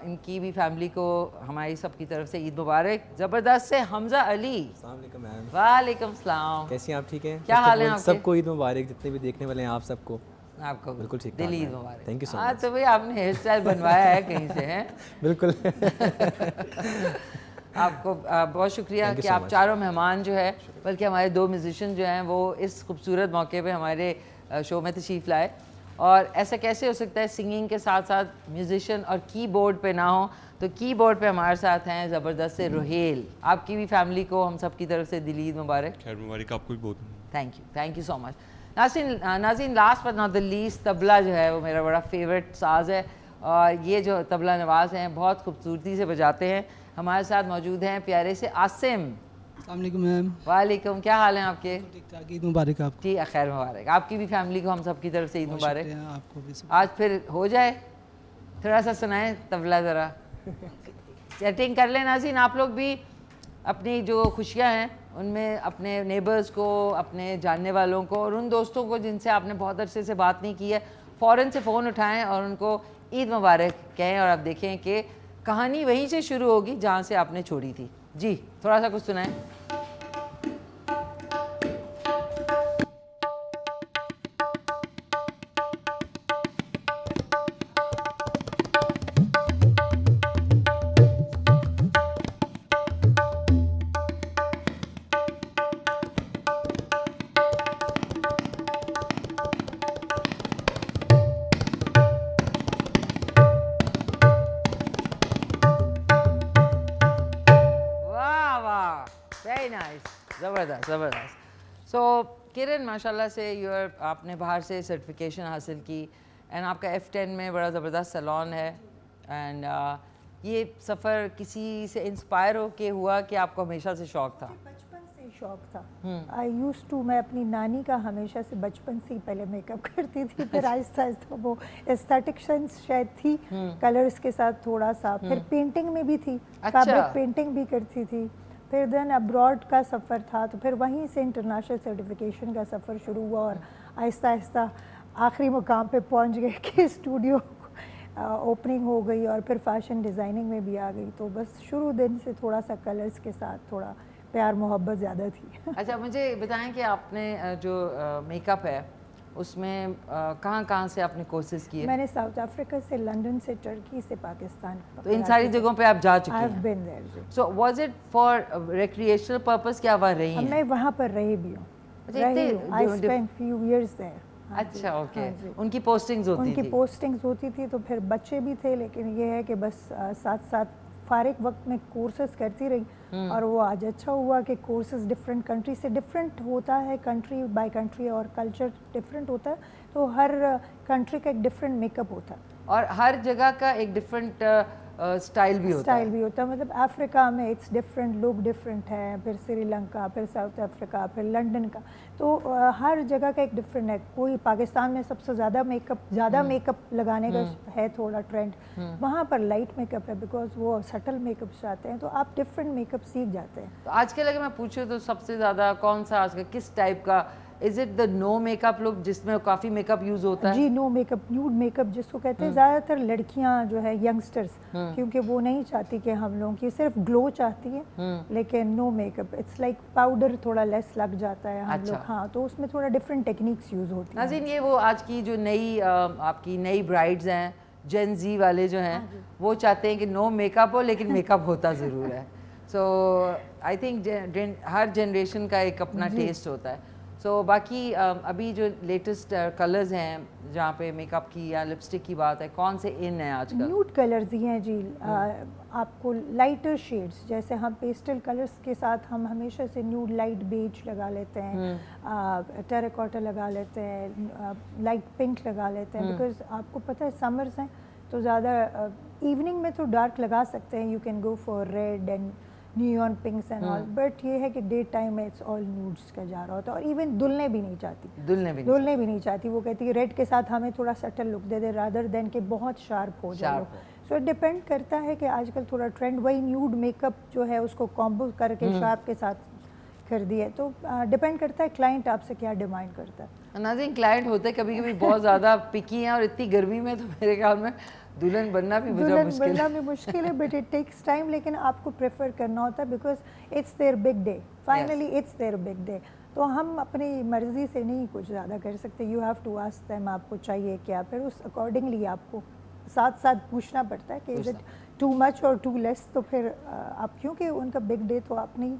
इनकी भी फैमिली को हमारी सब की तरफ से ईद मुबारक। ज़बरदस्त से हमज़ा अली। मैम। वालेकुम सलाम। कैसी हैं आप? ठीक हैं? क्या हाल है आपके? सबको ईद मुबारक, जितने भी देखने वाले हैं आप सबको। आपको बिल्कुल ठीक दिली ईद मुबारक। थैंक यू सो हाँ मच। तो भाई आपने हेयर स्टाइल बनवाया है कहीं से हैं। बिल्कुल आपको बहुत शुक्रिया कि आप चारों मेहमान जो है, बल्कि हमारे 2 म्यूजिशियन जो हैं वो इस खूबसूरत मौके पे हमारे शो में तशरीफ़ लाए। और ऐसा कैसे हो सकता है सिंगिंग के साथ साथ म्यूजिशियन और कीबोर्ड पे ना हो, तो कीबोर्ड पे हमारे साथ हैं ज़बरदस्त से रोहेल। आपकी भी फैमिली को हम सब की तरफ से दिली ईद मुबारक। खैर मुबारक आपको भी बहुत। Thank you so much. नाज़रीन last but not the least, tabla जो है वो मेरा बड़ा फेवरेट साज़ है और ये जो तबला नवाज़ हैं बहुत खूबसूरती से बजाते हैं। हमारे साथ मौजूद हैं प्यारे से आसिम। अस्सलाम वालेकुम मैम। वालेकुम, क्या हाल हैं आपके? ठीक ठाक, ईद मुबारक आपको। ठीक है, खैर मुबारक। आपकी भी फैमिली को हम सब की तरफ से ईद मुबारक। आपको भी। आज फिर हो जाए, थोड़ा सा सुनाएं तबला ज़रा। सेटिंग कर लें नाज़रीन, आप लोग भी अपनी जो खुशियाँ हैं उनमें अपने नेबर्स को, अपने जानने वालों को और उन दोस्तों को जिनसे आपने बहुत अरसे से बात नहीं की है, फ़ौरन से फ़ोन उठाएं और उनको ईद मुबारक कहें। और आप देखें कि कहानी वहीं से शुरू होगी जहाँ से आपने छोड़ी थी। जी थोड़ा सा कुछ सुनाएं। वेरी नाइस, ज़बरदस्त ज़बरदस्त। सो किरण माशाल्लाह से आपने बाहर से सर्टिफिकेशन हासिल की एंड आपका F10 में बड़ा ज़बरदस्त सैलून है एंड ये सफ़र किसी से इंस्पायर हो के हुआ कि आपको हमेशा से शौक़ था? बचपन से शौक था। आई यूज टू, मैं अपनी नानी का हमेशा से बचपन से ही पहले मेकअप करती थी, फिर आहिस्ता आहिस्ता वो एस्थेटिक सेंस शायद थी, कलर्स के साथ थोड़ा सा, फिर पेंटिंग में भी थी, फैब्रिक पेंटिंग भी करती थी। फिर देन अब्रॉड का सफ़र था, तो फिर वहीं से इंटरनेशनल सर्टिफिकेशन का सफ़र शुरू हुआ और आहिस्ता आहिस्ता आखिरी मुकाम पे पहुंच गए कि स्टूडियो ओपनिंग हो गई और फिर फैशन डिज़ाइनिंग में भी आ गई। तो बस शुरू दिन से थोड़ा सा कलर्स के साथ थोड़ा प्यार मोहब्बत ज़्यादा थी। अच्छा मुझे बताएं कि आपने जो मेकअप है उसमें कहाँ से आपने कोर्सेज किए? मैंने साउथ अफ्रीका से, लंदन से, टर्की से, पाकिस्तान। तो इन सारी जगहों पे आप जा चुके हैं? I've been there। So was it for recreational purpose कि आप वहाँ रही हैं? मैं वहाँ पर रही भी हूँ। I spent few years there। अच्छा ओके। उनकी पोस्टिंग्स होती थी? उनकी पोस्टिंग्स होती थी, तो फिर बच्चे भी थे, लेकिन ये है कि बस साथ साथ फारिग वक्त में कोर्सेज करती रही और वो आज अच्छा हुआ कि कोर्सेज डिफरेंट कंट्री से डिफरेंट होता है, कंट्री बाय कंट्री, और कल्चर डिफरेंट होता है, तो हर कंट्री का एक डिफरेंट मेकअप होता है और हर जगह का एक डिफरेंट स्टाइल भी होता है। मतलब अफ्रीका में इट्स डिफरेंट, लुक डिफरेंट है, फिर श्रीलंका, फिर साउथ अफ्रीका, फिर लंदन का, तो हर जगह का एक डिफरेंट है। कोई पाकिस्तान में सबसे ज़्यादा मेकअप लगाने का है थोड़ा ट्रेंड, वहाँ पर लाइट मेकअप है बिकॉज वो सटल मेकअप चाहते हैं, तो आप डिफरेंट मेकअप सीख जाते हैं। तो आजकल अगर मैं पूछूँ तो सबसे ज़्यादा कौन सा आजकल किस टाइप का, is it the no makeup look जिसमें काफ़ी मेकअप यूज़ होता है? जी नो मेकअप, न्यूड मेकअप जिसको कहते हैं। ज़्यादातर लड़कियां जो है यंगस्टर्स, क्योंकि वो नहीं चाहती कि हम लोगों की, सिर्फ ग्लो चाहती है, लेकिन no makeup, it's like powder थोड़ा लेस लग जाता है हम लोग। हाँ, तो उसमें थोड़ा डिफरेंट टेक्निक्स यूज़ होती हैं। नाज़रीन ये वो आज की जो नई आपकी नई ब्राइड्स हैं, जेन जी वाले जो हैं, वो चाहते हैं कि नो मेकअप हो लेकिन मेकअप होता ज़रूर है। सो आई थिंक हर जनरेशन का एक अपना टेस्ट होता है। सो बाकी अभी जो लेटेस्ट कलर्स हैं जहाँ पे मेकअप की या लिपस्टिक की बात है, कौन से इन है आजकल? न्यूड कलर्स ही हैं जी। आपको लाइटर शेड्स, जैसे हम पेस्टल कलर्स के साथ हम हमेशा से न्यूड लाइट बेज लगा लेते हैं, टेराकोटा लगा लेते हैं, लाइट पिंक लगा लेते हैं, बिकॉज आपको पता है समर्स हैं तो ज़्यादा इवनिंग में तो डार्क लगा सकते हैं, you can go for red and neon पिंक्स and all, but ये है कि डे टाइम में इट्स ऑल न्यूड्स का जा रहा होता है। और इवन दुल्हने भी नहीं चाहती, दुल्हने भी नहीं चाहती, वो कहती है रेड के साथ हमें थोड़ा सटल लुक दे दे रादर देन कि बहुत शार्प हो जाए। सो डिपेंड करता है कि आजकल थोड़ा ट्रेंड वही न्यूड मेकअप जो है उसको कॉम्बो करके शार्प के साथ कर दिया, तो डिपेंड करता है क्लाइंट आपसे क्या डिमांड करता है। नाज़रीन क्लाइंट होते कभी कभी बहुत ज़्यादा पिकी हैं और इतनी गर्मी में तो मेरे ख्याल में दुल्हन बनना भी मुश्किल है, बट इट टेक्स टाइम, लेकिन आपको प्रेफर करना होता है because it's their big day, finally it's their big day. तो हम अपनी मर्ज़ी से नहीं कुछ ज़्यादा कर सकते। You have to ask them आपको चाहिए क्या, फिर उस अकॉर्डिंगली आपको साथ साथ पूछना पड़ता है कि इज़ इट टू मच और टू लेस। तो फिर आप क्योंकि उनका बिग डे तो आप नहीं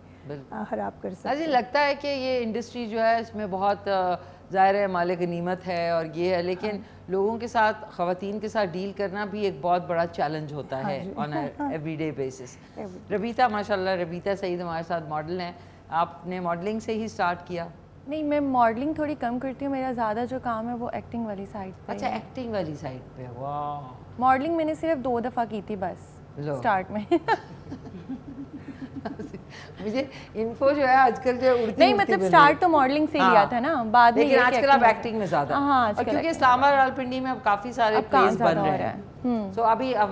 ख़राब कर सकते। मुझे लगता है कि ये इंडस्ट्री जो है इसमें बहुत ज़ाहिर है मालिक गनीमत है और ये है, लेकिन लोगों के साथ, ख़वातीन के साथ डील करना भी एक बहुत बड़ा चैलेंज होता है ऑन एवरीडे बेसिस। रबीता, माशाल्लाह रबीता सईद हमारे साथ मॉडल हैं। आपने मॉडलिंग से ही स्टार्ट किया? नहीं, मैं मॉडलिंग थोड़ी कम करती हूँ, मेरा ज़्यादा जो काम है वो एक्टिंग वाली साइड पे। अच्छा, एक्टिंग वाली साइड पे। वाह। मॉडलिंग मैंने सिर्फ 2 दफ़ा की थी बस स्टार्ट में। मुझे इन्फो जो है आजकल जो उड़ती नहीं, मतलब स्टार्ट तो मॉडलिंग से लिया था ना, बाद में लेकिन आजकल आप एक्टिंग में ज़्यादा। हाँ, और क्योंकि इस्लामाबाद रावलपिंडी में अब काफ़ी सारे प्लेस बन रहे हैं। सो अभी अब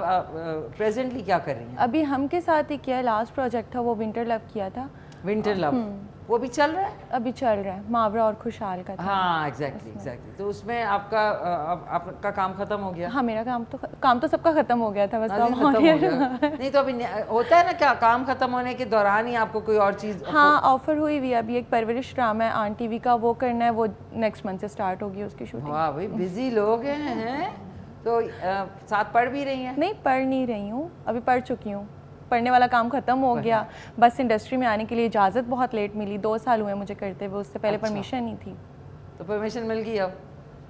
प्रेजेंटली क्या कर रही हैं? अभी हम के साथ ही किया, लास्ट प्रोजेक्ट था वो विंटर लव किया था। विंटर लव वो भी चल रहा है? अभी चल रहा है, मावरा और खुशहाल का था। हाँ, एग्जैक्टली। तो उसमें आपका काम खत्म हो गया? हाँ, मेरा काम तो सबका खत्म हो गया था, बस खत्म हो गया। नहीं तो अभी होता है ना क्या, काम खत्म होने के दौरान ही आपको कोई और चीज़? हाँ, ऑफर हुई हुई अभी एक परवरिश ड्रामा है आन टीवी का, वो करना है, वो नेक्स्ट मंथ से स्टार्ट होगी उसकी शूटिंग। वाह भाई, बिजी लोग हैं। तो साथ पढ़ भी रही हैं? नहीं, पढ़ नहीं रही हूँ, अभी पढ़ चुकी हूँ। पढ़ने वाला काम ख़त्म हो गया, बस इंडस्ट्री में आने के लिए इजाज़त बहुत लेट मिली, 2 साल हुए मुझे करते हुए, उससे पहले परमिशन नहीं थी। तो परमिशन मिल गई अब?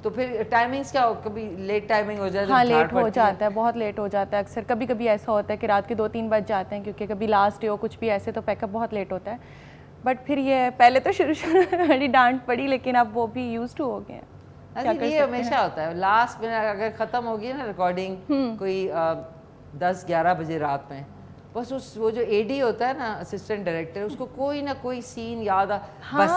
तो फिर टाइमिंग्स क्या हो, कभी लेट टाइमिंग हो जाए? हाँ, लेट हो जाता है, बहुत लेट हो जाता है अक्सर। कभी कभी ऐसा होता है कि रात के 2-3 बज जाते हैं, क्योंकि कभी लास्ट डे हो कुछ भी ऐसे, तो पैकअप बहुत लेट होता है। बट फिर ये पहले तो शुरू बड़ी डांट पड़ी, लेकिन अब वो भी यूज टू हो गए हैं। ये हमेशा होता है, लास्ट में अगर ख़त्म होगी ना रिकॉर्डिंग कोई 10-11 बजे रात में, बस वो जो एडी होता है ना, असिस्टेंट डायरेक्टर, उसको कोई ना कोई सीन याद बस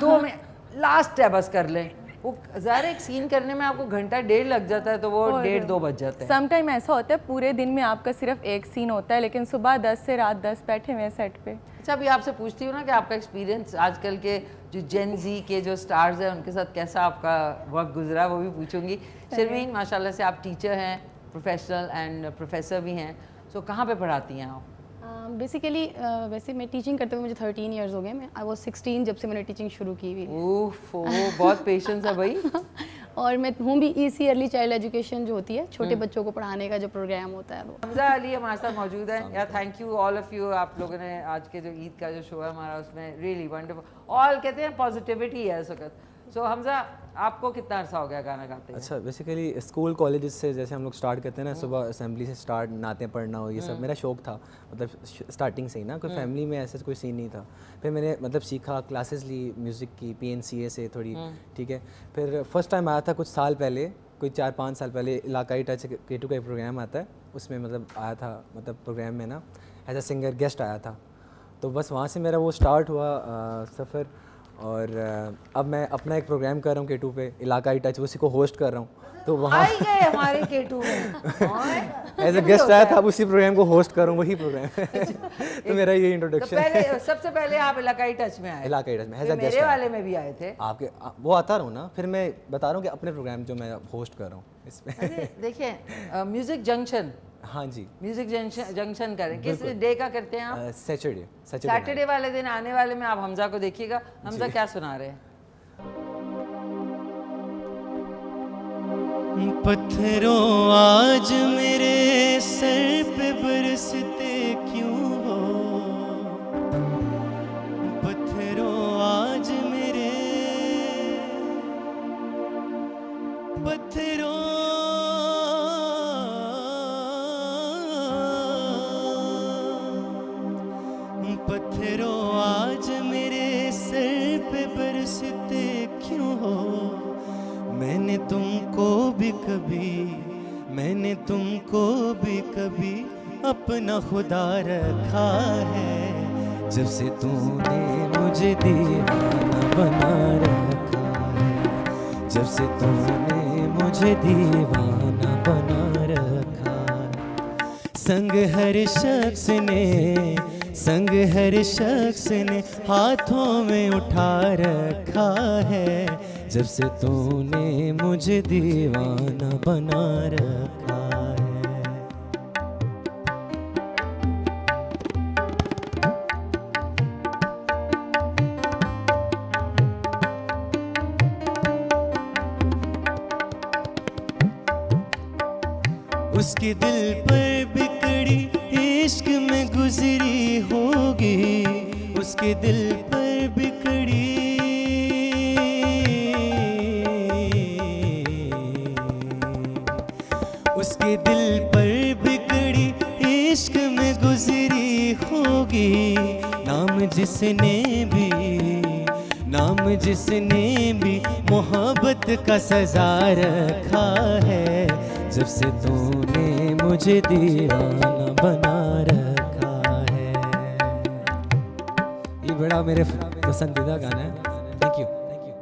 2 में लास्ट है, बस कर लें। वो ज़ाहिर एक सीन करने में आपको घंटा 1.5 लग जाता है, तो वो 1.5-2 बज जाते हैं। सम टाइम ऐसा होता है पूरे दिन में आपका सिर्फ एक सीन होता है, लेकिन सुबह 10 से रात 10 बैठे हुए हैं सेट पे। अच्छा, अभी आपसे पूछती हूँ ना कि आपका एक्सपीरियंस आजकल के जो जेन जी के जो स्टार्स हैं उनके साथ कैसा आपका वक्त गुजरा, वो भी पूछूंगी। शर्मीन, माशाल्लाह से आप टीचर हैं, प्रोफेशनल एंड प्रोफेसर भी हैं। सो कहाँ पे पढ़ाती हैं आप? बेसिकली वैसे मैं टीचिंग करते हुए मुझे 13 इयर्स हो गए। मैं आई वाज 16 जब से मैंने टीचिंग शुरू की हुई। ओह, बहुत पेशेंस है भाई। और मैं हूँ भी ईसी अर्ली चाइल्ड एजुकेशन जो होती है, छोटे बच्चों को पढ़ाने का जो प्रोग्राम होता है वो। हमजा अली हमारे साथ मौजूद है। यार thank you all of you, आप लोगों ने आज के जो ईद का जो शो है हमारा, उसमें रियली वंडरफुल, ऑल कहते हैं पॉजिटिविटी है इस वक्त। सो हमजा, आपको कितना अर्सा हो गया गाना गाते हैं? अच्छा, बेसिकली स्कूल कॉलेज से जैसे हम लोग स्टार्ट करते हैं ना, सुबह असेंबली से स्टार्ट, नाते पढ़ना हो, ये सब मेरा शौक था, मतलब स्टार्टिंग से ही ना। कोई फैमिली में ऐसा कोई सीन नहीं था। फिर मैंने मतलब सीखा, क्लासेस ली म्यूज़िक की, PNCA से थोड़ी, ठीक है। फिर फर्स्ट टाइम आया था कुछ साल पहले, कोई 4-5 साल पहले, इलाकाई टच K2 का एक प्रोग्राम आता है, उसमें मतलब आया था, मतलब प्रोग्राम में ना एज अ सिंगर गेस्ट आया था। तो बस वहाँ से मेरा वो स्टार्ट हुआ सफ़र। और अब मैं अपना एक प्रोग्राम कर रहा हूँ K2 पे, इलाकाई टच, उसी को होस्ट कर रहा हूँ। तो वहाँ आई गए हमारे K2 में एज अ गेस्ट आया था, अब उसी प्रोग्राम को होस्ट कर रहा हूँ, वही प्रोग्राम। तो मेरा ये इंट्रोडक्शन। तो पहले सबसे पहले आप इलाकाई टच में आए? इलाकाई टच में एज अ गेस्ट। मेरे वाले में भी आए थे आपके, वो आता रहा हूँ ना, फिर मैं बता रहा हूँ कि अपने प्रोग्राम जो मैं होस्ट कर रहा हूँ इसमें। देखिए म्यूजिक जंक्शन। हाँ जी, म्यूजिक जंक्शन करें, किस डे का करते हैं आप? सैटरडे वाले दिन आने वाले में आप हमजा को देखिएगा। हमजा क्या सुना रहे हैं? पत्थरों आज मेरे सर पे बरसते क्यों हो, पत्थरों आज मेरे, पत्थरों पत्थरों आज मेरे सर पे बरसते क्यों हो। मैंने तुमको भी कभी अपना खुदा रखा है, जब से तूने मुझे दीवाना बना रखा है, जब से तूने मुझे दीवाना बना रखा है। संग हर शख्स ने हाथों में उठा रखा है, जब से तूने मुझे दीवाना बना रखा है। उसके दिल पर बिगड़ी इश्क में गुजरी होगी, उसके दिल पर बिगड़ी उसके दिल पर बिगड़ी इश्क में गुजरी होगी। नाम जिसने भी मोहब्बत का सजा रखा है, जब से तूने मुझे दीवाना बना रखा है। ये बड़ा मेरे पसंदीदा गाना है। थैंक यू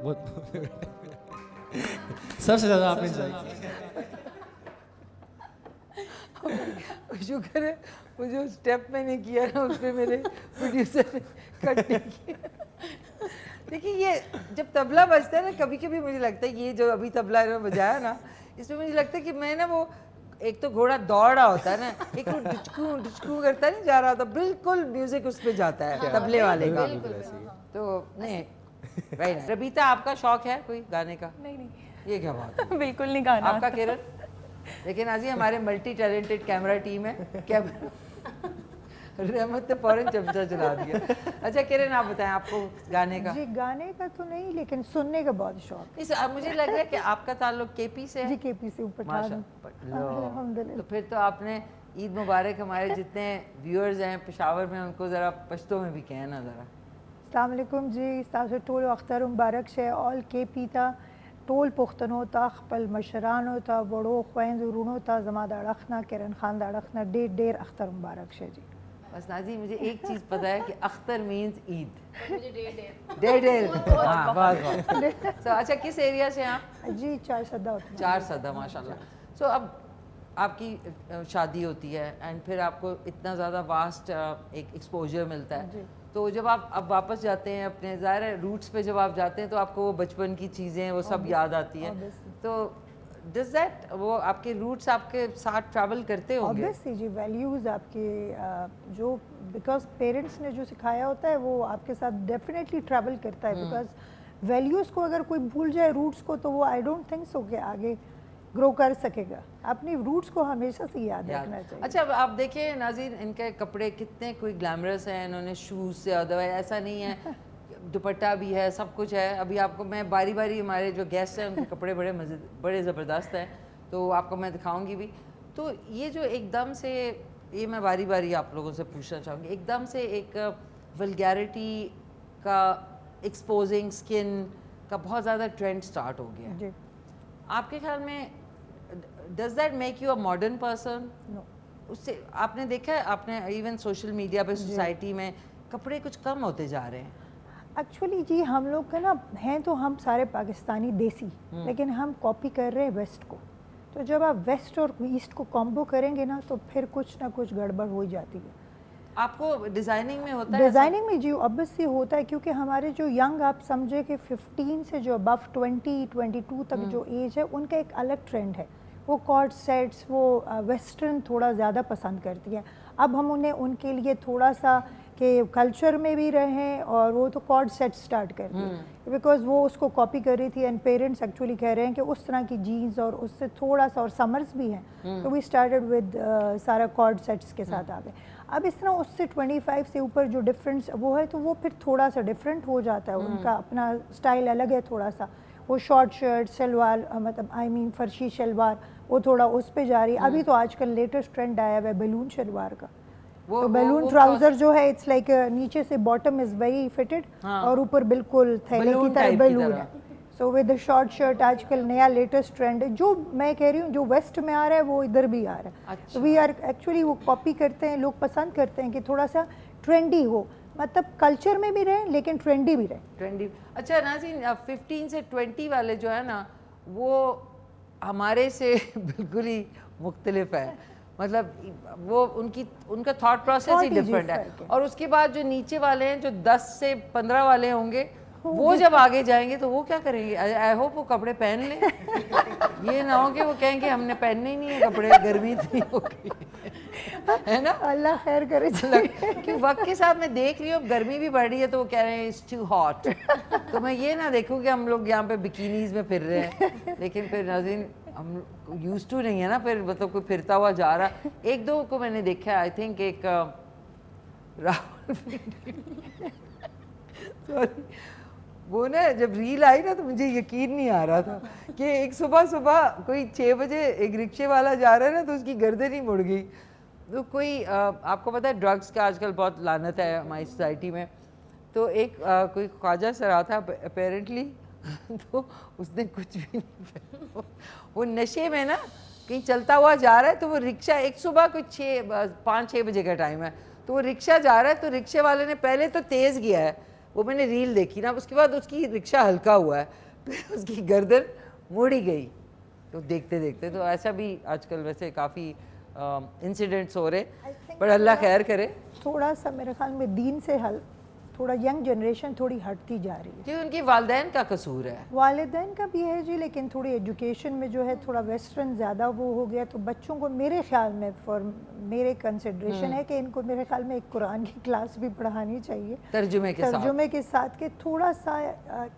बहुत सबसे ज़्यादा आपने एंजॉय किया। शुक्र है वो जो स्टेप मैंने किया ना उस पर मेरे प्रोड्यूसर ने कट नहीं किया। देखिए ये जब तबला बजता है ना, कभी कभी मुझे लगता है ये जो अभी तबला इन्होंने बजाया ना, इसमें मुझे लगता है कि मैं ना वो एक तो घोड़ा दौड़ रहा होता है ना, एक वो डिचकू डिचकू करता नहीं जा रहा होता, बिल्कुल म्यूजिक उस पर जाता है तबले वाले का। तो नहीं राइट। रबीता आपका शौक है कोई गाने का? नहीं ये क्या बात है? बिल्कुल नहीं गाना आपका केरल? लेकिन आज हमारे मल्टी टैलेंटेड कैमरा टीम है। कैमरा रहमत ने फौरन चमचा चला दिया। अच्छा किरण आप बताएं आपको गाने का? जी गाने का तो नहीं, लेकिन सुनने का बहुत शौक। इस मुझे लग रहा है कि आपका ताल्लुक केपी से है। जी केपी से ऊपर तो फिर तो आपने ईद मुबारक हमारे जितने व्यूअर्स हैं पेशावर में उनको ज़रा पश्तो में भी कहें ना ज़रा। अस्सलाम वालेकुम जी, ताज़ा टोल अख्तर मुबारक से ऑल केपी था टोल पुख्तनो था खपल मशरानो था बड़ो ख्वैन ज़रूनो था जमा दाड़खना किरण खान दाड़खना डेर डेर अख्तर मुबारक से जी। बस नाजी मुझे एक चीज़ पता है कि अख्तर मीन्स ईद। डेढ़ डेढ़ हाँ बहुत। तो अच्छा किस एरिया से आप? जी 4 सदा। 4 सदा माशाल्लाह। सो अब आपकी शादी होती है एंड फिर आपको इतना ज़्यादा वास्ट एक एक्सपोजर मिलता है, तो जब आप अब वापस जाते हैं अपने ज़ाहिर है रूट्स पे, जब आप जाते हैं तो आपको वो बचपन की चीज़ें वो सब याद आती हैं। तो डज दैट वो आपके रूट्स आपके साथ ट्रैवल करते होंगे? ऑब्वियसली जी, वैल्यूज़ आपके जो बिकॉज पेरेंट्स ने जो सिखाया होता है वो आपके साथ डेफिनेटली ट्रैवल करता है। बिकॉज वैल्यूज़ को अगर कोई भूल जाए रूट्स को, तो वो आई डोंट थिंक सो कि आगे ग्रो कर सकेगा। अपनी रूट्स को हमेशा से याद रखना चाहिए। अच्छा अब आप देखिए नाज़रीन, इनके कपड़े कितने कोई ग्लैमरस हैं, इन्होंने शूज़ से अदरवाइज ऐसा नहीं है, दुपट्टा भी है, सब कुछ है। अभी आपको मैं बारी बारी हमारे जो गेस्ट हैं उनके कपड़े बड़े ज़बरदस्त हैं, तो आपको मैं दिखाऊंगी भी। तो ये जो एकदम से, ये मैं बारी बारी आप लोगों से पूछना चाहूँगी, एकदम से एक वल्गैरिटी का, एक्सपोजिंग स्किन का बहुत ज़्यादा ट्रेंड स्टार्ट हो गया है। आपके ख्याल में does that make you a modern person? No. उससे आपने देखा है, आपने इवन सोशल मीडिया पे सोसाइटी में कपड़े कुछ कम होते जा रहे हैं। एक्चुअली जी हम लोग का ना हैं तो हम सारे पाकिस्तानी देसी, लेकिन हम कॉपी कर रहे हैं वेस्ट को। तो जब आप वेस्ट और ईस्ट को कॉम्बो करेंगे ना, तो फिर कुछ ना कुछ गड़बड़ हो जाती है। आपको डिज़ाइनिंग में होता है? डिज़ाइनिंग में जी ऑब्वियसली होता है, क्योंकि हमारे जो यंग, आप समझे कि 15 से जो अबव 20-22 तक जो एज है, उनका एक अलग ट्रेंड है। वो कॉर्ड सेट्स, वो वेस्टर्न थोड़ा ज़्यादा पसंद करती हैं। अब हम उन्हें उनके लिए थोड़ा सा कि कल्चर में भी रहें, और वो तो कॉर्ड सेट स्टार्ट कर दिए बिकॉज वो उसको कॉपी कर रही थी। एंड पेरेंट्स एक्चुअली कह रहे हैं कि उस तरह की जीन्स और उससे थोड़ा सा, और समर्स भी हैं, तो वी स्टार्टेड विद सारा कॉर्ड सेट्स के साथ आ गए। अब इस तरह उससे 25 से ऊपर जो डिफरेंस वो है, तो वो फिर थोड़ा सा डिफरेंट हो जाता है। उनका अपना स्टाइल अलग है थोड़ा सा। वो शॉर्ट शर्ट, शलवार, मतलब आई मीन फर्शी शलवार, वो थोड़ा उस पे जा रही है। अभी तो आजकल लेटेस्ट ट्रेंड आया हुआ है बैलून शलवार का। तो बैलून ट्राउजर जो है, इट्स लाइक नीचे से बॉटम इज वेरी फिटेड और ऊपर बिल्कुल थैले की तरह बैलून है। So with the short shirt आजकल नया लेटेस्ट ट्रेंड है। जो मैं कह रही हूँ जो वेस्ट में आ रहा है वो इधर भी आ रहा है। तो वी आर एक्चुअली वो कॉपी करते हैं, लोग पसंद करते हैं कि थोड़ा सा ट्रेंडी हो, मतलब कल्चर में भी रहे लेकिन ट्रेंडी भी रहे। ट्रेंडी। अच्छा नाज़रीन, 15 से 20 वाले जो है ना, वो हमारे से बिल्कुल ही मुख्तलिफ है। मतलब वो उनका थॉट प्रोसेस ही डिफरेंट है। और उसके बाद जो नीचे वाले हैं, जो 10 से 15 वाले होंगे, वो जब आगे जाएंगे तो वो क्या करेंगे? आई होप वो कपड़े पहन लें। ये ना हो कि वो कहेंगे हमने पहनने ही नहीं है कपड़े, गर्मी इतनी हो गई है ना। अल्लाह खैर करे। कि वक्त के साथ मैं देख रही हूँ गर्मी भी बढ़ रही है, तो वो कह रहे हैं इट्स टू हॉट। तो मैं ये ना देखूँ कि हम लोग यहाँ पे बिकिनीज में फिर रहे हैं। लेकिन फिर नाज़रीन हम यूज टू नहीं है ना, फिर मतलब कोई फिरता हुआ जा रहा। एक दो को मैंने देखा है, आई थिंक एक राहुल सॉरी, वो ना जब रील आई ना तो मुझे यकीन नहीं आ रहा था कि एक सुबह सुबह कोई 6 बजे एक रिक्शे वाला जा रहा है ना तो उसकी गर्दन ही मुड़ गई। तो कोई आपको पता है ड्रग्स का आजकल बहुत लानत है हमारी सोसाइटी में, तो एक कोई ख्वाजा सरा था अपेरेंटली तो उसने कुछ भी नहीं, वो नशे में ना कहीं चलता हुआ जा रहा है, तो वो रिक्शा, एक सुबह कोई 5-6 बजे का टाइम है, तो वो रिक्शा जा रहा है, तो रिक्शे वाले ने पहले तो तेज़ किया है, वो मैंने रील देखी ना, उसके बाद उसकी रिक्शा हल्का हुआ है, फिर उसकी गर्दन मुड़ ही गई। तो देखते देखते तो ऐसा भी आजकल वैसे काफ़ी इंसिडेंट्स हो रहे, पर अल्लाह खैर करे। थोड़ा सा मेरे ख्याल में दीन से थोड़ा यंग जनरेशन थोड़ी हटती जा रही है। कि उनकी वालिदैन का कसूर है, वालिदैन का भी है जी, लेकिन थोड़ी एजुकेशन में जो है थोड़ा वेस्टर्न ज़्यादा वो हो गया, तो बच्चों को मेरे ख्याल में फॉर मेरे कंसिडरेशन है कि इनको मेरे ख्याल में एक कुरान की क्लास भी पढ़ानी चाहिए तर्जुमे के साथ कि थोड़ा सा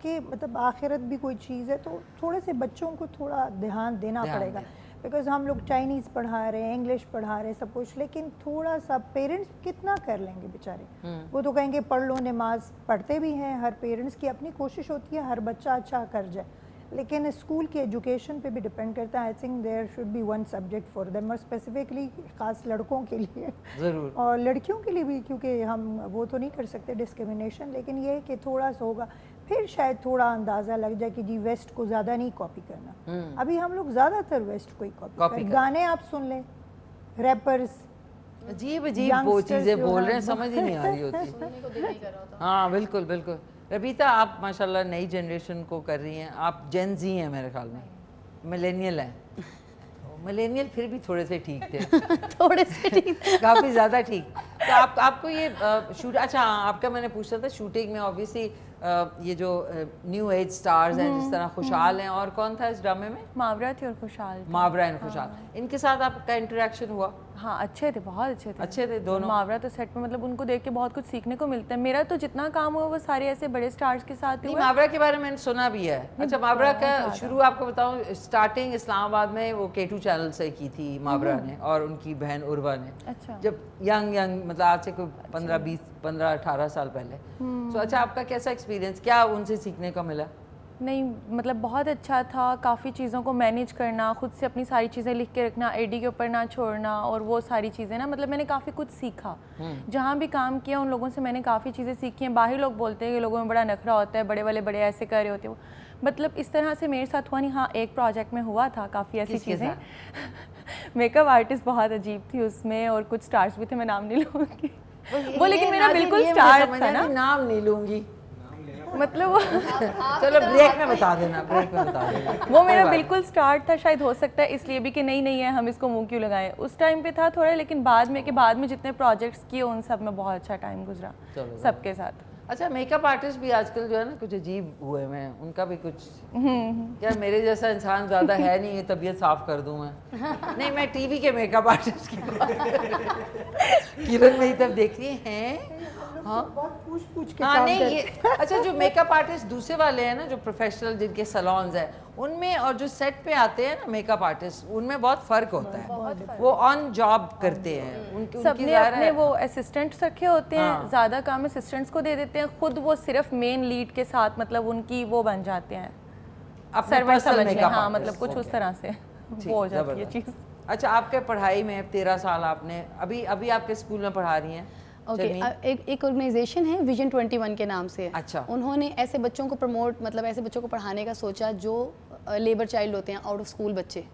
कि मतलब आखिरत भी कोई चीज़ है, तो थोड़े से बच्चों को थोड़ा ध्यान देना पड़ेगा। बिकॉज हम लोग चाइनीज़ पढ़ा रहे हैं, इंग्लिश पढ़ा रहे हैं, सब कुछ, लेकिन थोड़ा सा पेरेंट्स कितना कर लेंगे बेचारे। वो तो कहेंगे पढ़ लो, नमाज पढ़ते भी हैं, हर पेरेंट्स की अपनी कोशिश होती है हर बच्चा अच्छा कर जाए, लेकिन स्कूल की एजुकेशन पे भी डिपेंड करता है। I think there should be one subject for them, और स्पेसिफिकली खास लड़कों के लिए ज़रूर, और लड़कियों के लिए भी, क्योंकि हम वो तो नहीं कर सकते डिस्क्रिमिनेशन, लेकिन ये है कि थोड़ा सा होगा, फिर शायद थोड़ा अंदाज़ा लग जाए कि जी वेस्ट को ज़्यादा नहीं कॉपी करना। अभी हम लोग ज़्यादातर वेस्ट को ही कॉपी कर, गाने आप सुन लें, रैपर्स अजीब अजीब वो चीज़ें बोल रहे हैं, समझ ही नहीं आ रही होती। हाँ बिल्कुल बिल्कुल। रबीता, आप माशाल्लाह नई जनरेशन को कर रही हैं, आप जेन जी हैं मेरे ख्याल में, मिलेनियल हैं। मिलेनियल फिर भी थोड़े से ठीक थे थोड़े से ठीक, काफ़ी ज़्यादा ठीक। तो आपको ये शूट, अच्छा आपका मैंने पूछा था शूटिंग में ऑब्वियसली ये जो न्यू एज स्टार्स हैं जिस तरह खुशहाल हैं, और कौन था इस ड्रामे में? मावरा थी और खुशहाल थी। मावरा एंड खुशहाल, इनके साथ आपका इंटरेक्शन हुआ? हाँ अच्छे थे, बहुत अच्छे थे दोनों। मावरा तो सेट में मतलब उनको देख के बहुत कुछ सीखने को मिलता है। मेरा तो जितना काम हुआ वो सारे ऐसे बड़े स्टार्स के साथ ही हुआ। मावरा के बारे में मैंने सुना भी है। अच्छा, मावरा का शुरू आपको बताऊं, स्टार्टिंग इस्लामाबाद में वो K2 चैनल से की थी मावरा ने, और उनकी बहन उर्वा ने। अच्छा। जब यंग मतलब आज से कोई 15-18 साल पहले। तो अच्छा, आपका कैसा एक्सपीरियंस, क्या उनसे सीखने को मिला? नहीं मतलब बहुत अच्छा था, काफ़ी चीज़ों को मैनेज करना, खुद से अपनी सारी चीज़ें लिख के रखना, एडी के ऊपर ना छोड़ना, और वो सारी चीज़ें ना, मतलब मैंने काफ़ी कुछ सीखा। जहाँ भी काम किया उन लोगों से मैंने काफ़ी चीज़ें सीखी हैं। बाहर लोग बोलते हैं कि लोगों में बड़ा नखरा होता है, बड़े वाले बड़े ऐसे कर रहे होते हो, मतलब इस तरह से मेरे साथ हुआ नहीं। हाँ, एक प्रोजेक्ट में हुआ था काफ़ी ऐसी चीज़ें मेकअप आर्टिस्ट बहुत अजीब थी उसमें, और कुछ स्टार्स भी थे, मैं नाम नहीं लूँगी वो, लेकिन मेरा बिल्कुल स्टार था ना, नाम नहीं लूँगी मतलब वो चलो ब्रेक में बता देना, ब्रेक में बता देना। वो मेरा बिल्कुल स्टार्ट था, शायद हो सकता है इसलिए भी कि नहीं है हम इसको मुंह क्यों लगाएं, उस टाइम पे था थोड़ा, लेकिन बाद में जितने प्रोजेक्ट्स किए उन सब में बहुत अच्छा टाइम गुजरा सबके साथ। अच्छा, मेकअप आर्टिस्ट भी आजकल जो है ना कुछ अजीब हुए हुए हैं, उनका भी कुछ, यार मेरे जैसा इंसान ज़्यादा है नहीं, ये तबीयत साफ कर दूँ मैं नहीं, मैं टीवी के मेकअप आर्टिस्ट की किरण मेरी तब देख रही हैं। हाँ, पूछ के हाँ नहीं ये अच्छा, जो मेकअप आर्टिस्ट दूसरे वाले हैं ना, जो प्रोफेशनल जिनके सैलून्स हैं, उनमें और जो सेट पे आते हैं ना मेकअप आर्टिस्ट, उनमें बहुत फ़र्क होता है। वो ऑन जॉब करते हैं, सबने अपने वो असिस्टेंट्स रखे होते हैं, ज़्यादा काम असिस्टेंट्स को दे देते हैं, खुद वो सिर्फ मेन लीड के साथ मतलब उनकी वो बन जाते हैं, सर्वेंट समझ लें। हाँ, मतलब कुछ उस तरह से वो हो जाती है चीज़। अच्छा, आपके पढ़ाई में 13 साल आपने अभी आपके स्कूल में पढ़ा रही हैं? ओके, एक ऑर्गेनाइजेशन है विजन 21 के नाम से। अच्छा। उन्होंने ऐसे बच्चों को प्रमोट, मतलब ऐसे बच्चों को पढ़ाने का सोचा जो लेबर चाइल्ड होते हैं, आउट ऑफ स्कूल बच्चे,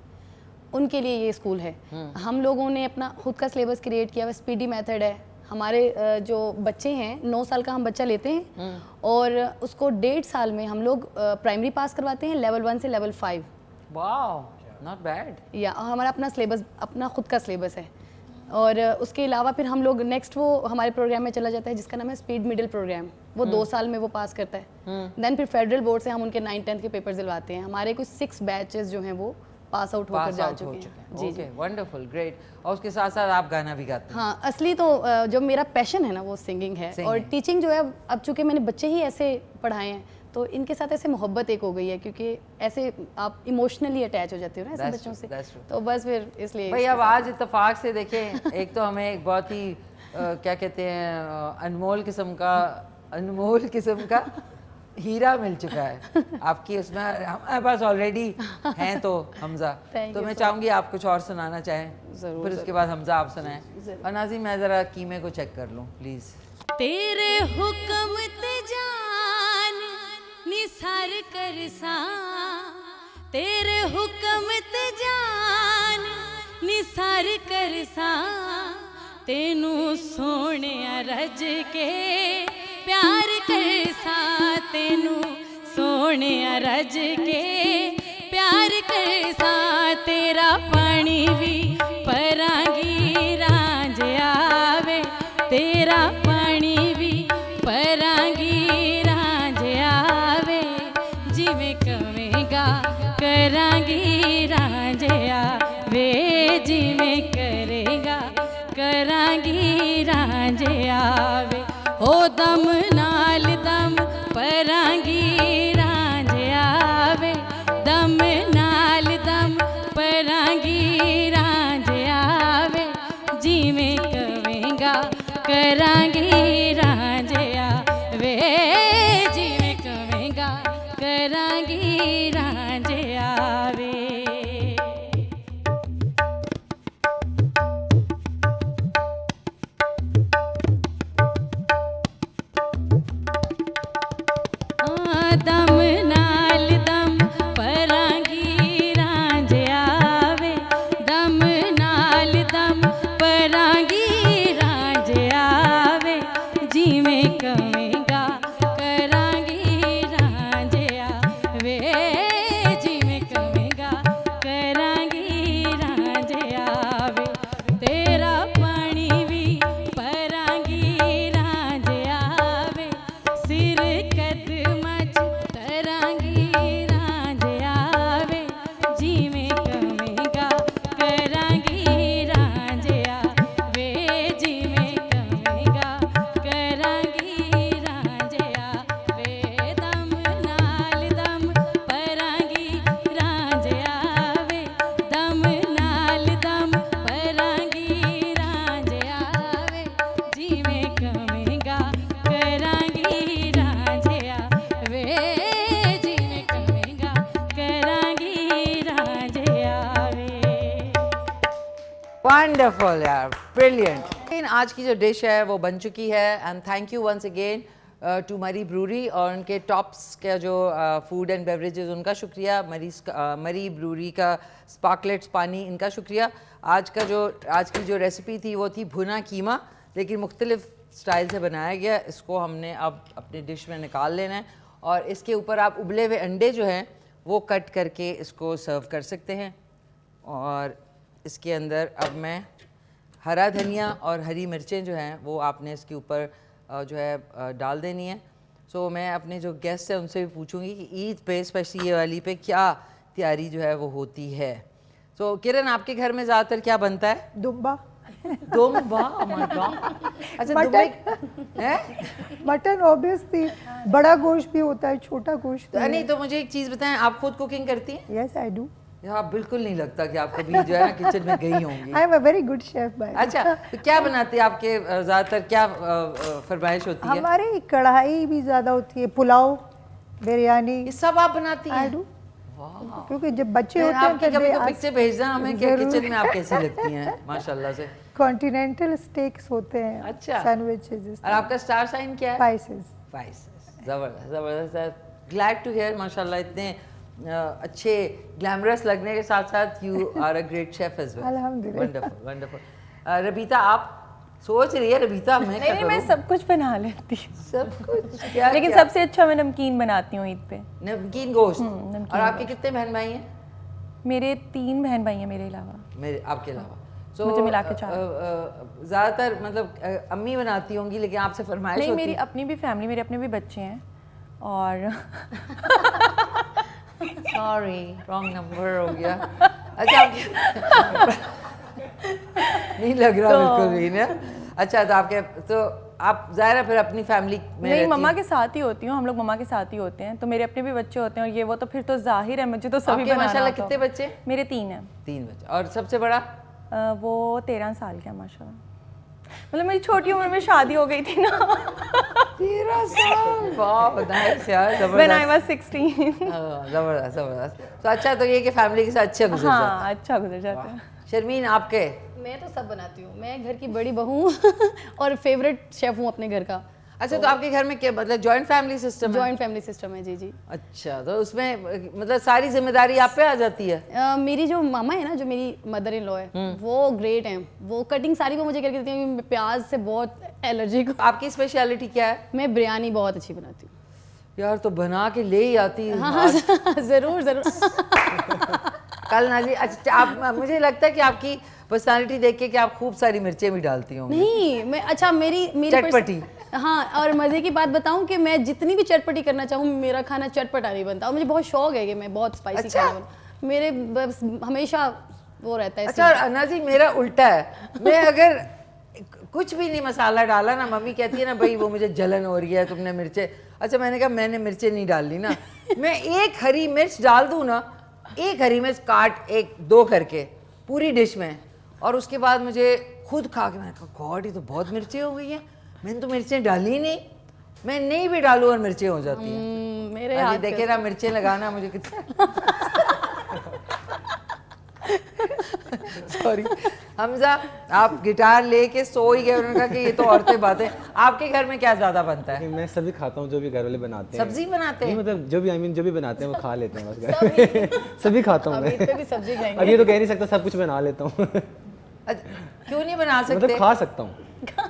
उनके लिए ये स्कूल है। हम लोगों ने अपना खुद का सिलेबस क्रिएट किया हुआ, स्पीडी मेथड है। हमारे जो बच्चे हैं, 9 साल का हम बच्चा लेते हैं और उसको 1.5 साल में हम लोग प्राइमरी पास करवाते हैं, लेवल 1 से लेवल 5। Wow, not bad. या हमारा अपना सिलेबस, अपना खुद का सिलेबस है। और उसके अलावा फिर हम लोग नेक्स्ट वो हमारे प्रोग्राम में चला जाता है जिसका नाम है स्पीड मिडिल प्रोग्राम, वो 2 साल में वो पास करता है। देन फिर फेडरल बोर्ड से हम उनके 9-10 के पेपर दिलवाते हैं। हमारे कुछ 6 बैचेस जो हैं वो पास आउट होकर जा चुके हैं। जी जी, वंडरफुल, ग्रेट। और उसके साथ साथ आप गाना भी गाते हैं? हाँ, असली तो जो मेरा पैशन है ना वो सिंगिंग है। और टीचिंग जो है, अब चूँकि मैंने बच्चे ही ऐसे पढ़ाए हैं तो इनके साथ ऐसे मोहब्बत एक हो गई है, क्योंकि ऐसे आप इमोशनली अटैच हो जाते हो ना ऐसे That's बच्चों true, से, that's true. तो बस फिर इसलिए भाई अब आज इत्तेफाक से देखें, एक तो हमें एक बहुत ही क्या कहते हैं अनमोल किस्म का हीरा मिल चुका है आपकी, उसमें हमारे पास ऑलरेडी हैं तो हमजा। Thank तो you मैं so चाहूँगी आप कुछ और सुनाना चाहें, ज़रूर, फिर उसके बाद हमजा आप सुनाएं। और नाज़िम मैं ज़रा कीमे को चेक कर लूँ प्लीज़। तेरे हुक्म ते जान निसार कर सा, तेरे हुक्म ते जान निसार कर सा, तेनू सोने रज के प्यार कर सा, तेनू सोने रज के प्यार कर सा, तेरा पानी भी परांगी रांझ आवे, तेरा पानी भी परांगी रांझ आवे, जिवें कवेगा करांगी रांझ आवे, जिवें करेगा करांगी रांझ आवे, हो दम नाल दम परांगी रांझ आवे, दम नाल दम परांगी रांझ आवे, जिवें कवेगा करांगी रांझ आवे, जिवें कवेगा करांगी रांझ आवे। दम नाल दम परांगी रांझ आवे, दम नाल दम परांगी रांझ आवे, जिवें कवेगा करांगी रांझ आवे, जिवें कवेगा करांगी रांझ आवे, तेरा पानी भी परांगी रांझ आवे, सिर कदमां च तरांगी रांझ आवे, जिवें कवेगा करांगी रांझ आवे, जिवें कवेगा करांगी रांझ आवे, दम नाल दम परांगी रांझ आवे, दम नाल दम परांगी रांझ आवे, जिवें कवेगा करांगी रांझ आवे, जिवें कवेगा करांगी रांझ आवे। वंडरफुल यार, ब्रिलियंट। लेकिन आज की जो डिश है वो बन चुकी है, and thank you once again to Murree brewery और उनके टॉप्स का जो फूड एंड बेवरेजेस, उनका शुक्रिया। मरी ब्रूरी का स्पार्कलेट्स पानी, इनका शुक्रिया। आज की जो रेसिपी थी वो थी भुना कीमा, लेकिन मुख्तलिफ स्टाइल से बनाया गया। इसको हमने अब अपनी डिश में निकाल लेना है और इसके ऊपर आप उबले हुए अंडे जो हैं वो कट करके इसको सर्व कर सकते हैं। और इसके अंदर अब मैं हरा धनिया और हरी मिर्चें जो हैं वो आपने इसके ऊपर जो है डाल देनी है। सो मैं अपने जो गेस्ट हैं उनसे भी पूछूंगी कि ईद पे स्पेशली ये वाली पे क्या तैयारी जो है वो होती है। सो किरण, आपके घर में ज़्यादातर क्या बनता है? दुम्बा दुम्बा, oh my God। अच्छा, दुम्बे हैं? मटन ऑब्वियसली, बड़ा गोश्त भी होता है, छोटा गोश्त। नहीं तो मुझे एक चीज़ बताएं, आप खुद कुकिंग करती हैं? Yes I do. आप बिल्कुल नहीं लगता कि आप कभी जो है ना किचन में गई होंगी। I am a very good chef by. अच्छा, तो क्या बनाते हैं आपके ज़्यादातर, क्या फरमाइश होती है? हमारे कढ़ाई भी ज़्यादा होती है, पुलाव, बिरयानी, ये सब आप बनाती हैं? I do. क्योंकि जब बच्चे होते हैं आपकी कभी तो पिक्चर भेजना हमें कि किचन में आप कैसी लगती हैं माशाल्लाह से। कॉन्टिनेंटल स्टेक्स होते हैं, अच्छा, सैंडविचेस। और आपका स्टार साइन क्या है? स्पाइसेस। स्पाइसेस, ज़बरदस्त ज़बरदस्त। ग्लैड टू हियर, माशाल्लाह इतने अच्छे ग्लैमरस लगने के साथ साथ you are a great chef as well. अल्हम्दुलिल्लाह। Wonderful wonderful. रबीता, आप सोच रही है? रबीता, मैं क्या नहीं, मैं करूं? सब कुछ बना लेती हूँ, सब कुछ क्या? लेकिन क्या? सबसे अच्छा मैं नमकीन बनाती हूँ ईद पे। नमकीन गोश्त। नमकीन और आपके कितने बहन भाई हैं? मेरे 3 बहन भाई हैं मेरे अलावा। मेरे आपके अलावा? मुझे मिला के 4। ज़्यादातर मतलब अम्मी बनाती होंगी, लेकिन आपसे फरमाइश नहीं, होती मेरी है? अपनी भी फैमिली, मेरे अपने भी बच्चे हैं। और सॉरी, रॉन्ग नंबर हो गया। अच्छा, नहीं लग रहा बिल्कुल भी ना। अच्छा, तो आप ज़ाहिर है फिर अपनी फैमिली में नहीं, रहती मम्मा हैं। के साथ ही होती हूँ, हम लोग मम्मा के साथ ही होते हैं, तो मेरे अपने भी बच्चे होते हैं और ये वो, तो फिर तो जाहिर है मुझे तो सभी आपके बनाना माशाल्लाह आता कितने होगा। बच्चे? मेरे 3 हैं। 3 बच्चे। और सबसे बड़ा? वो 13 साल का है माशाल्लाह। मतलब मेरी छोटी उम्र में शादी हो गई थी ना। 13 साल, वाह नाइस यार, When I जबरदस्त। was 16। हाँ, जबरदस्त जबरदस्त। तो अच्छा, तो ये कि फैमिली के साथ अच्छा गुजर जाता हाँ, अच्छा गुजर जाता है। है। शर्मीन आपके? मैं तो सब बनाती हूँ, मैं घर की बड़ी बहू हूँ और फेवरेट शेफ हूँ अपने घर का। अच्छा, तो आपके घर में क्या मतलब जॉइंट फैमिली सिस्टम है? जॉइंट फैमिली सिस्टम है जी जी। अच्छा, तो उसमें मतलब सारी जिम्मेदारी आप पे आ जाती है? मेरी जो मामा है ना, जो मेरी मदर इन लॉ है, वो ग्रेट हैं, वो कटिंग सारी वो मुझे करके देती हैं, क्योंकि प्याज से बहुत एलर्जी को। आपकी स्पेशलिटी क्या है? मैं बिरयानी बहुत अच्छी बनाती हूँ। यार तो बना के ले ही आती है। हाँ ज़रूर ज़रूर। कल नाजी, अच्छा आप, मुझे लगता है कि आपकी पर्सनालिटी देख के कि आप खूब सारी मिर्चें भी डालती होंगी। नहीं, मैं अच्छा मेरी चटपटी। हाँ, और मज़े की बात बताऊं कि मैं जितनी भी चटपटी करना चाहूँ, मेरा खाना चटपटा नहीं बनता, और मुझे बहुत शौक है कि मैं बहुत स्पाइसी अच्छा? खाना बनाऊं। मेरे बस हमेशा वो रहता है। अच्छा अनाजी, मेरा उल्टा है, मैं अगर कुछ भी नहीं मसाला डाला ना, मम्मी कहती है ना भाई वो मुझे जलन हो रही है, तुमने मिर्चें, अच्छा मैंने कहा मैंने मिर्चें नहीं डाली ना, मैं एक हरी मिर्च डाल दूँ ना, एक हरी मिर्च काट 1-2 करके पूरी डिश में, और उसके बाद मुझे खुद खा के मैंने कहा गॉड ये तो बहुत मिर्चें हो गई हैं, मैंने तो मिर्चें डाली नहीं, मैं नहीं भी डालूँ और मिर्चें हो जाती हैं। मेरे अजी हाथ देखे ना मिर्चें लगाना मुझे कितना सॉरी। हमजा, आप गिटार लेके सो ही गए, उन्होंने कहा कि ये तो औरतें बातें। आपके घर में क्या ज्यादा बनता है? मैं सभी खाता हूँ जो भी घर वाले बनाते हैं। सब्जी बनाते नहीं हैं? मतलब जो भी जो भी बनाते हैं वो खा लेते हैं बस घर। सभी खाता हूँ अब इस मैं। पे भी सब्जी खाएंगे। अब ये तो कह नहीं सकता सब कुछ बना लेता हूँ। क्यों नहीं बना सकते? मतलब खा सकता हूँ।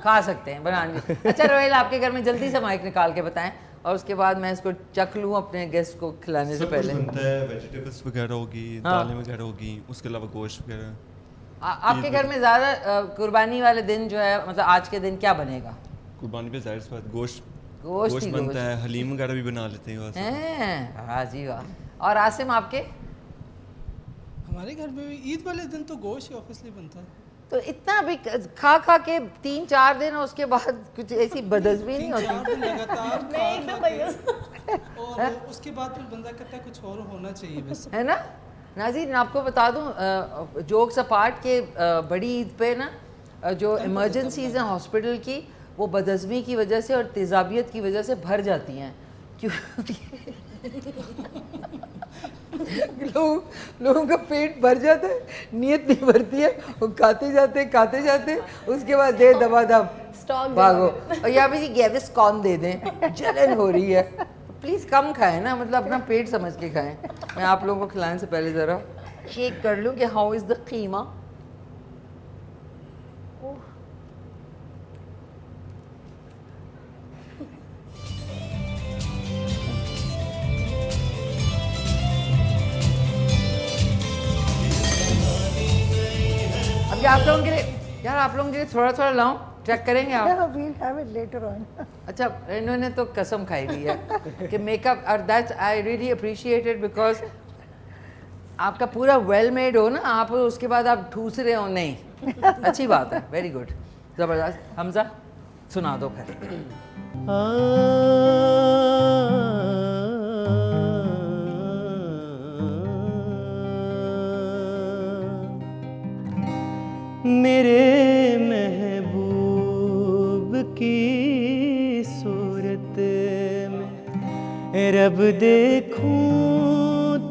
खा सकते हैं, बना नहीं। अच्छा रोहेल, आपके घर में जल्दी से माइक निकाल के बताएं, और उसके बाद मैं इसको चख लूँ अपने गेस्ट को खिलाने से सब कुछ पहले। बनता है, वेजिटेबल्स वगैरह होगी, हाँ। दालें वगैरह होगी, उसके अलावा गोश्त वगैरह। आपके घर में ज्यादा कुर्बानी वाले दिन जो है, मतलब आज के दिन क्या बनेगा? कुर्बानी पे जाहिर सी बात गोश्त गोश्त ही बनता गोश्त। है, हलीम वगैरह भी बना लेते हैं वैसे। हैं, वाह जी वाह। और आसिम आपके? हमारे घर में भी ईद वाले दिन तो गोश्त ही ऑब्वियसली बनता है। तो इतना भी खा खा के 3-4 दिन, और उसके बाद कुछ ऐसी बदहज़मी नहीं 3-4 होती? दिन लगातार खा के, और उसके बाद फिर बंदा कहता है कुछ और होना चाहिए बस। है ना नाज़रीन, आपको बता दूं, जोक्स अपार्ट के बड़ी ईद पे ना जो इमरजेंसीज़ हैं हॉस्पिटल की, वो बदहज़मी की वजह से और तेज़ाबियत की वजह से भर जाती हैं, क्योंकि लोगों का पेट भर जाता है, नीयत नहीं भरती है, वो खाते जाते उसके बाद दे दबा दब स्टॉक भागो, और यहाँ पे जी गैविस कौन दे दें, जलन हो रही है। प्लीज़ कम खाएं ना, मतलब अपना पेट समझ के खाएं। मैं आप लोगों को खिलाने से पहले ज़रा चेक कर लूँ कि हाउ इज़ द कीमा। अब आप लोगों के लिए, यार आप लोगों के लिए थोड़ा थोड़ा लाऊं, चेक करेंगे आप? Yeah, we'll have it later on. अच्छा, इन्होंने तो कसम खाई हुई है कि मेकअप, और that's I really appreciate it, because आपका पूरा वेल मेड हो ना, आप उसके बाद आप ठूस रहे हो नहीं, अच्छी बात है, वेरी गुड, ज़बरदस्त। हमजा सुना दो फिर। मेरे महबूब की सूरत में रब देखूं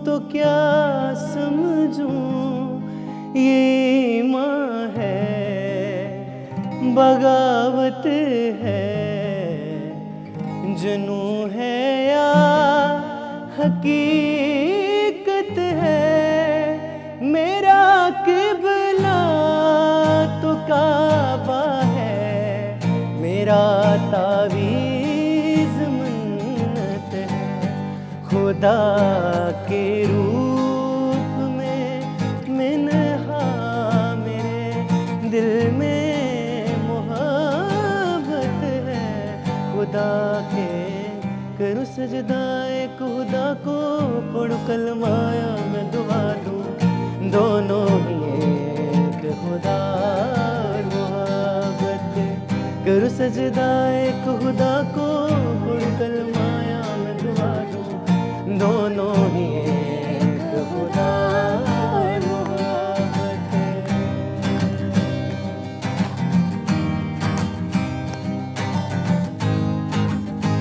तो क्या समझूं, ये माँ है बगावत है, जुनू है या हकीकत है, मेरा किबला तो काबा है, मेरा तावीज़ मन्नत है, खुदा के रूप में मिन्हा मेरे दिल में मोहब्बत है, खुदा के करूँ सजदाए खुदा को, पढ़ूं कलमाया मैं दुआ दूँ, दोनों ही एक खुदा और मोहब्बत करूँ सजदाए खुदा को उड़कर माया में दुआ दूं, दोनों ही एक खुदा मोहब्बत है।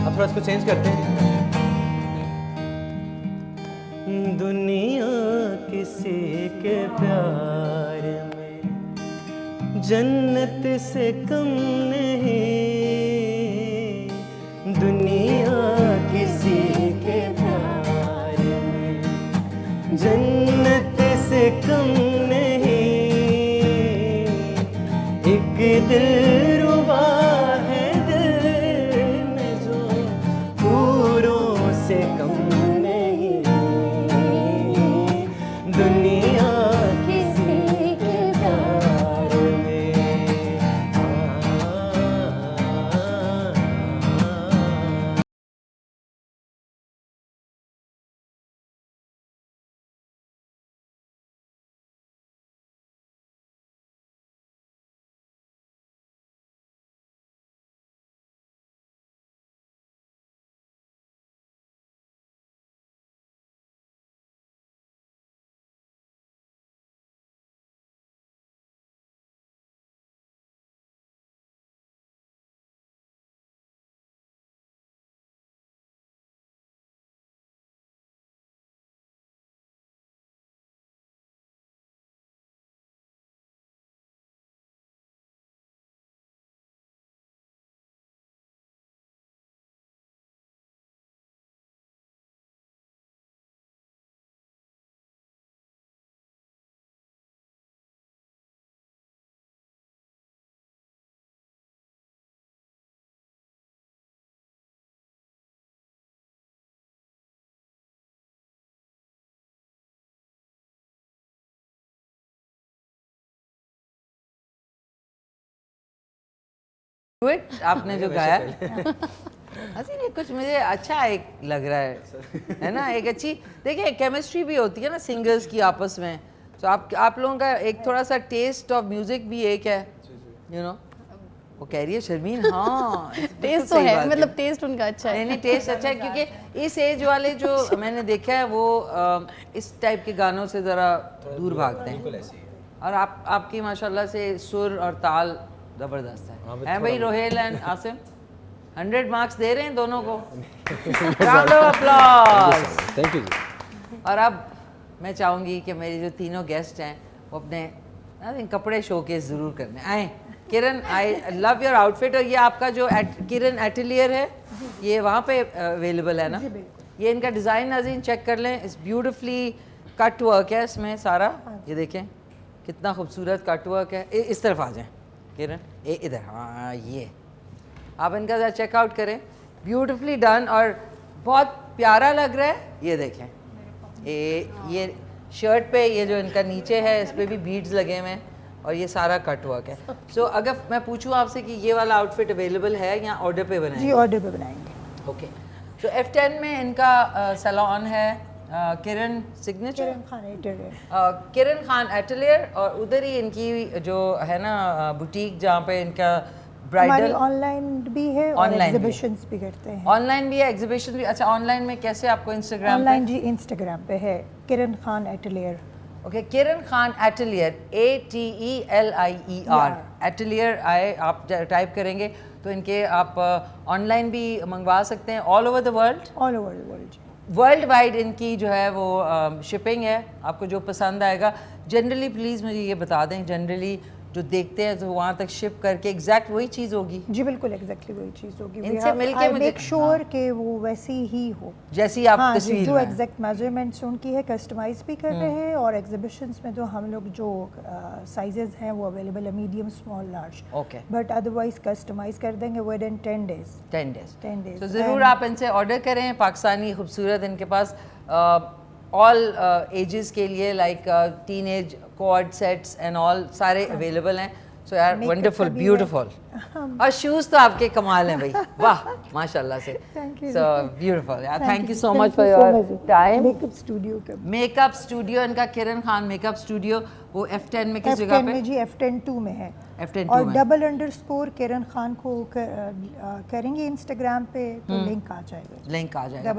अब थोड़ा इसको चेंज करते हैं। दुनिया किसी के प्यार में जन्नत से कम नहीं, दुनिया किसी के प्यार में जन्नत से कम नहीं, एक दिलरुबा है दिल में जो पूरों से कम नहीं, दुनिया किसी के प्यार में It, आपने जो गाया हसीन, ये कुछ मुझे अच्छा एक लग रहा है ना, एक अच्छी देखिए केमिस्ट्री भी होती है ना सिंगर्स की आपस में, तो आप लोगों का एक थोड़ा सा टेस्ट ऑफ म्यूजिक भी एक है, यू नो। वो कह रही है शर्मीन, हाँ टेस्ट तो है, मतलब टेस्ट उनका अच्छा है। नहीं टेस्ट अच्छा है, क्योंकि इस एज वाले जो मैंने देखा है वो इस टाइप के गानों से ज़रा दूर भागते हैं, और आपकी माशाल्लाह से सुर और ताल ज़बरदस्त है भाई। रोहेल एंड आसिम 100 मार्क्स दे रहे हैं दोनों को, round of applause. Thank you ji. और अब मैं चाहूँगी कि मेरे जो तीनों गेस्ट हैं वो अपने कपड़े शोकेस ज़रूर करने आए। किरण, आई लव योर आउटफिट, और ये आपका जो किरण एटलियर है ये वहाँ पे अवेलेबल है ना? ये इनका डिज़ाइन नाज़रीन चेक कर लें, इस ब्यूटिफुली कट वर्क है इसमें सारा, ये देखें कितना खूबसूरत कट वर्क है। इस तरफ आ जाएं किरण, इधर, हाँ ये आप इनका ज़रा चेकआउट करें, ब्यूटिफुली डन और बहुत प्यारा लग रहा है। ये देखें ये शर्ट पे ये जो इनका नीचे है इस पर भी बीड्स लगे हुए हैं, और ये सारा कट वर्क है। सो अगर मैं पूछूं आपसे कि ये वाला आउटफिट अवेलेबल है या ऑर्डर पे बनाएंगे? जी ऑर्डर पे बनाएंगे। ओके, तो F10 में इनका सैलून है किरण सिग्नेचर, किरण खान एटलियर, और उधर ही इनकी जो है ना बुटीक जहाँ पे इनका ब्राइडल ऑनलाइन भी है और एग्जीबिशंस भी करते हैं। ऑनलाइन भी है, एग्जीबिशन भी। अच्छा, ऑनलाइन में कैसे आपको इंस्टाग्राम ऑनलाइन जी इंस्टाग्राम पे है किरण खान एटलियर। ओके, किरण खान एटलियर, ATELIER एटलियर आए आप टाइप करेंगे तो इनके आप ऑनलाइन भी मंगवा सकते हैं, all over the world, all over the world, world wide इनकी जो है वो शिपिंग है। आपको जो पसंद आएगा, जनरली प्लीज़ मुझे ये बता दें, जनरली जो देखते हैं तो वहाँ तक शिप करके एग्जैक्ट वही चीज़ होगी? जी बिल्कुल एग्जैक्टली वही चीज़ होगी। इनसे मिलके मुझे मेक श्योर कि वो वैसी ही हो जैसी आप तस्वीर जो एग्जैक्ट मेजरमेंट्स उनकी है, कस्टमाइज भी कर रहे हैं, और एग्जीबिशंस में तो हम लोग जो साइजेस हैं वो अवेलेबल है, medium, small, large. Okay, but otherwise customise कर देंगे विद इन 10 डेज। तो ज़रूर आप इनसे ऑर्डर करें। पाकिस्तानी खूबसूरत इनके पास ऑल एजेस के लिए, like teenage code sets and all सारे अवेलेबल हैं। सो यार Makeup वंडरफुल, का भी है। ब्यूटीफुल। और शूज़ तो आपके कमाल हैं भाई, वाह माशाल्लाह से। Thank you. सो ब्यूटीफुल यार, thank you so Thank much you for so your much. Time. Makeup studio का मेकअप स्टूडियो इनका किरण खान मेकअप स्टूडियो, वो F10 में किस जगह F10 पे? में जी, F10 2 में है। F10 और 2 में। _ किरण खान को करेंगे इंस्टाग्राम पे तो लिंक आ जाएगा, लिंक आ जाएगा। _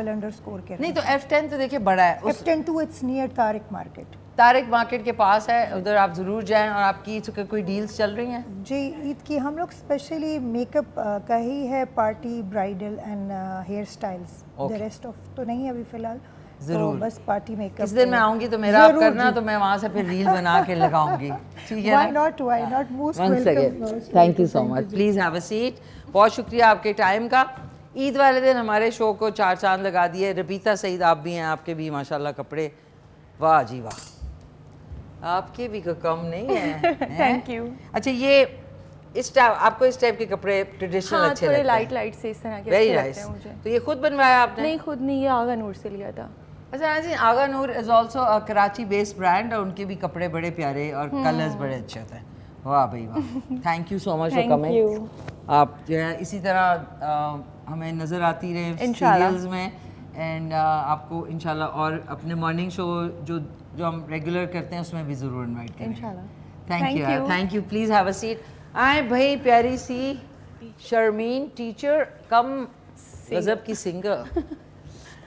किरण। नहीं तो F10 तो देखिए बड़ा है, उस F10 2 it's near Tariq market. Tariq market के पास है, उधर आप ज़रूर जाएं। और आपकी कोई डील्स चल रही हैं? जी, ईद की हम लोग स्पेशली मेकअप का ही है, party, bridal and hairstyles. The rest of तो नहीं अभी फिलहाल, ज़रूर। तो बस पार्टी मेकअप। किस दिन मैं आऊँगी तो मेरा आप करना, तो मैं वहाँ से फिर रील बना के लगाऊंगी, ठीक है व्हाई ना? Not most Once again, welcome. Thank you so much, please have a seat. बहुत शुक्रिया आपके टाइम का। ईद वाले दिन हमारे शो को 4 चांद लगा दिए। रबीता सईद आप भी हैं, आपके भी माशाल्लाह कपड़े, वाह जी वाह, आपके भी कोई कम नहीं है। Thank you. अच्छा, ये इस टाइप आपको इस टाइप के कपड़े ट्रेडिशनल हाँ, अच्छे थोड़े लगते लाइट हैं? लाइट से इस तरह के वेरी अच्छे नाइस। लगते हैं मुझे। तो ये खुद बनवाया आपने? नहीं, खुद नहीं, ये आगा नूर से लिया था। अच्छा नाज़रीन, Agha Noor is also a Karachi based brand, और उनके भी कपड़े बड़े प्यारे और कलर्स बड़े अच्छे होते हैं। वाह भाई वाह, thank you so much for Thank coming. you. आप जो है इसी तरह हमें नज़र आती रहे इंशाल्लाह। सीरियल्स में, एंड आपको इंशाल्लाह और अपने मॉर्निंग शो जो जो हम रेगुलर करते हैं उसमें भी ज़रूर इनवाइट करेंगे इंशाल्लाह। Thank you Thank you. Thank you. Please have a seat. आए भाई, प्यारी सी शर्मीन टीचर कम गजब की सिंगर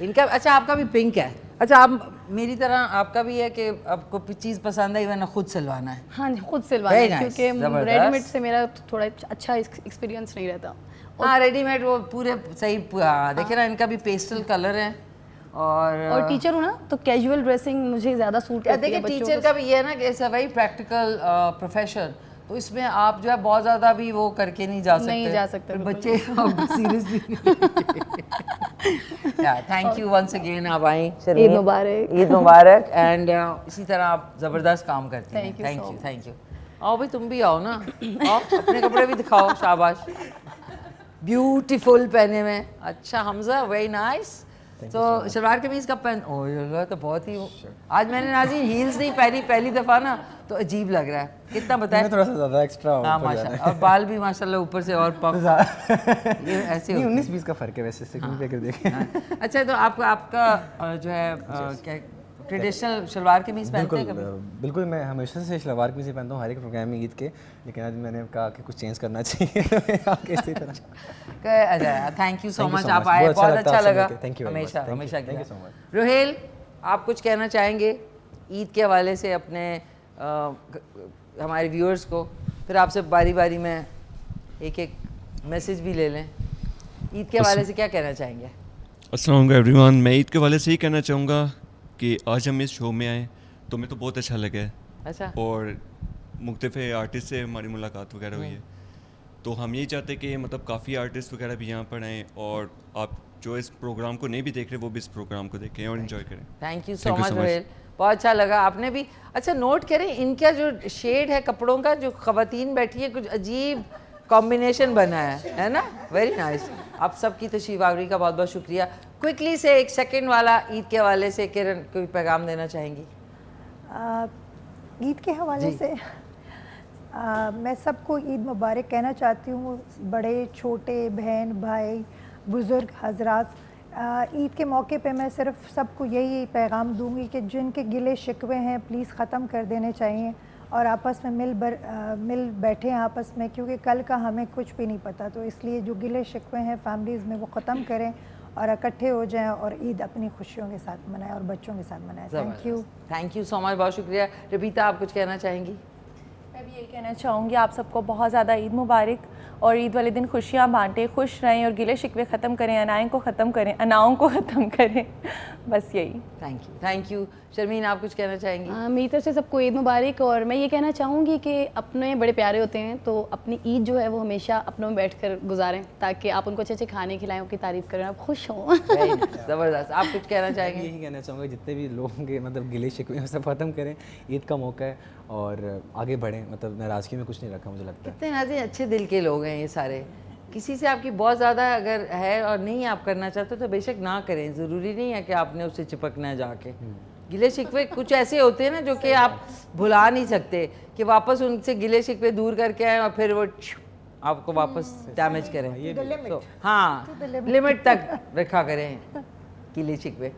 इनका। अच्छा, आपका भी पिंक है। अच्छा, आप मेरी तरह आपका भी है कि आपको चीज़ पसंद है वरना खुद सिलवाना है? हाँ जी, खुद सिलवाना Very है, nice, क्योंकि जबरदस्त। रेडीमेड से मेरा थोड़ा अच्छा एक्सपीरियंस नहीं रहता। हाँ, रेडीमेड वो पूरे सही। देखिए ना, इनका भी पेस्टल कलर है। और टीचर हूँ ना, तो कैजुअल ड्रेसिंग मुझे ज़्यादा सूट करती है। देखिए बच्चों टीचर को- का भी ये है ना कि it's a very practical profession, तो इसमें आप जो है बहुत ज़्यादा भी वो करके नहीं जा सकते। नहीं जा सकते, फिर बिल्कुल। बच्चे आपको seriously. Thank you once again, आप आई। ईद मुबारक। ईद मुबारक। एंड इसी तरह आप ज़बरदस्त काम करती हैं। Thank you thank so you thank you. आओ भाई, तुम भी आओ ना, आओ अपने कपड़े भी दिखाओ, शाबाश। ब्यूटीफुल पहने में। अच्छा हमजा, वेरी नाइस। तो शलवार कमीज कब पहन? ओह यार, तो बहुत ही आज मैंने नाज़रीन हील्स नहीं पहनी पहली दफ़ा ना, तो अजीब लग रहा है। कितना बताएं? थोड़ा सा ज़्यादा एक्स्ट्रा हो। हाँ माशाल्लाह, और बाल भी माशाल्लाह ऊपर से और पफ ये ऐसे नहीं, होते हैं। 19-20 का फ़र्क है वैसे सेकंड पे कर देखें। हाँ। अच्छा, तो आपका जो है क्या ट्रेडिशनल शलवार कमीज पहनते हैं कभी? बिल्कुल, मैं हमेशा से शलवार कमीज ही पहनता हूँ हर एक प्रोग्राम में ईद के, लेकिन आज मैंने कहा कि कुछ चेंज करना चाहिए। आगे इसी तरह। अच्छा, thank you so Thank you much, so आप much. आए, बहुत बहुत अच्छा अच्छा लगता लगा। आपसे मिलके। Thank you very much. हमेशा Thank you. हमेशा Thank की you so much. तरह। रोहेल, आप कुछ कहना चाहेंगे ईद के हवाले से अपने हमारे व्यूअर्स को? फिर आपसे बारी बारी में एक एक मैसेज भी ले लें। ईद के हवाले से क्या कहना चाहेंगे? अस्सलाम वालेकुम एवरीवन। मैं ईद के वाले से ही कहना चाहूँगा कि आज हम इस शो में आए तो हमें तो बहुत अच्छा लगा है, अच्छा, और मुख्तलिफ आर्टिस्ट से हमारी मुलाकात वगैरह हुई है। तो हम यही चाहते हैं कि मतलब काफ़ी आर्टिस्ट वगैरह भी यहाँ पर आएँ, और आप जो इस प्रोग्राम को नहीं भी देख रहे वो भी इस प्रोग्राम को देखें और इन्जॉय करें। Thank you so Thank you much so much. Rohel, बहुत अच्छा लगा। आपने भी अच्छा नोट करें, इनका जो शेड है कपड़ों का, जो ख़वातीन बैठी है, कुछ अजीब कॉम्बिनेशन बना है ना? Very nice. आप सबकी तशरीफ आवरी का बहुत बहुत शुक्रिया। क्विकली से एक सेकंड वाला ईद के हवाले से किरण कोई पैगाम देना चाहेंगी? ईद के हवाले से मैं सबको ईद मुबारक कहना चाहती हूँ, बड़े छोटे, बहन भाई, बुज़ुर्ग हजरात। ईद के मौके पे मैं सिर्फ सबको यही पैगाम दूंगी कि जिनके गिले शिकवे हैं प्लीज़ ख़त्म कर देने चाहिए, और आपस में मिल बैठे आपस में, क्योंकि कल का हमें कुछ भी नहीं पता। तो इसलिए जो गिले शिकवे हैं फैमिलीज़ में वो ख़त्म करें और इकट्ठे हो जाएं और ईद अपनी खुशियों के साथ मनाएं और बच्चों के साथ मनाएं। थैंक यू सो मच, बहुत शुक्रिया। रबीता, आप कुछ कहना चाहेंगी? मैं भी यही कहना चाहूँगी, आप सबको बहुत ज़्यादा ईद मुबारक, और ईद वाले दिन खुशियाँ बांटें, खुश रहें और गिले शिकवे ख़त्म करें, अनाओं को ख़त्म करें। बस यही। Thank you. शर्मीन, आप कुछ कहना चाहेंगी? मेरी तरफ से सबको ईद मुबारक, और मैं ये कहना चाहूँगी कि अपने बड़े प्यारे होते हैं, तो अपनी ईद जो है वो हमेशा अपनों में बैठकर गुजारें, ताकि आप उनको अच्छे अच्छे खाने खिलाएं, उनकी तारीफ़ करें, आप खुश हों। ज़बरदस्त। आप कुछ कहना चाहेंगे? यही कहना चाहूँगा, जितने भी लोग होंगे मतलब गिले शिकवे सब ख़त्म करें, ईद का मौका है और आगे बढ़ें। मतलब नाराज़गी में कुछ नहीं रखा, मुझे लगता है। कितने नाज़रीन अच्छे दिल के लोग हैं ये सारे। किसी से आपकी बहुत ज़्यादा अगर है और नहीं आप करना चाहते तो बेशक ना करें, ज़रूरी नहीं है कि आपने उससे चिपकना है जाके। गिले शिकवे कुछ ऐसे होते हैं ना जो कि आप भुला नहीं सकते कि वापस उनसे गिले शिकवे दूर करके आए और फिर वो आपको वापस डैमेज करें। तो हाँ, लिमिट तक रखा करें गिले शिकवे।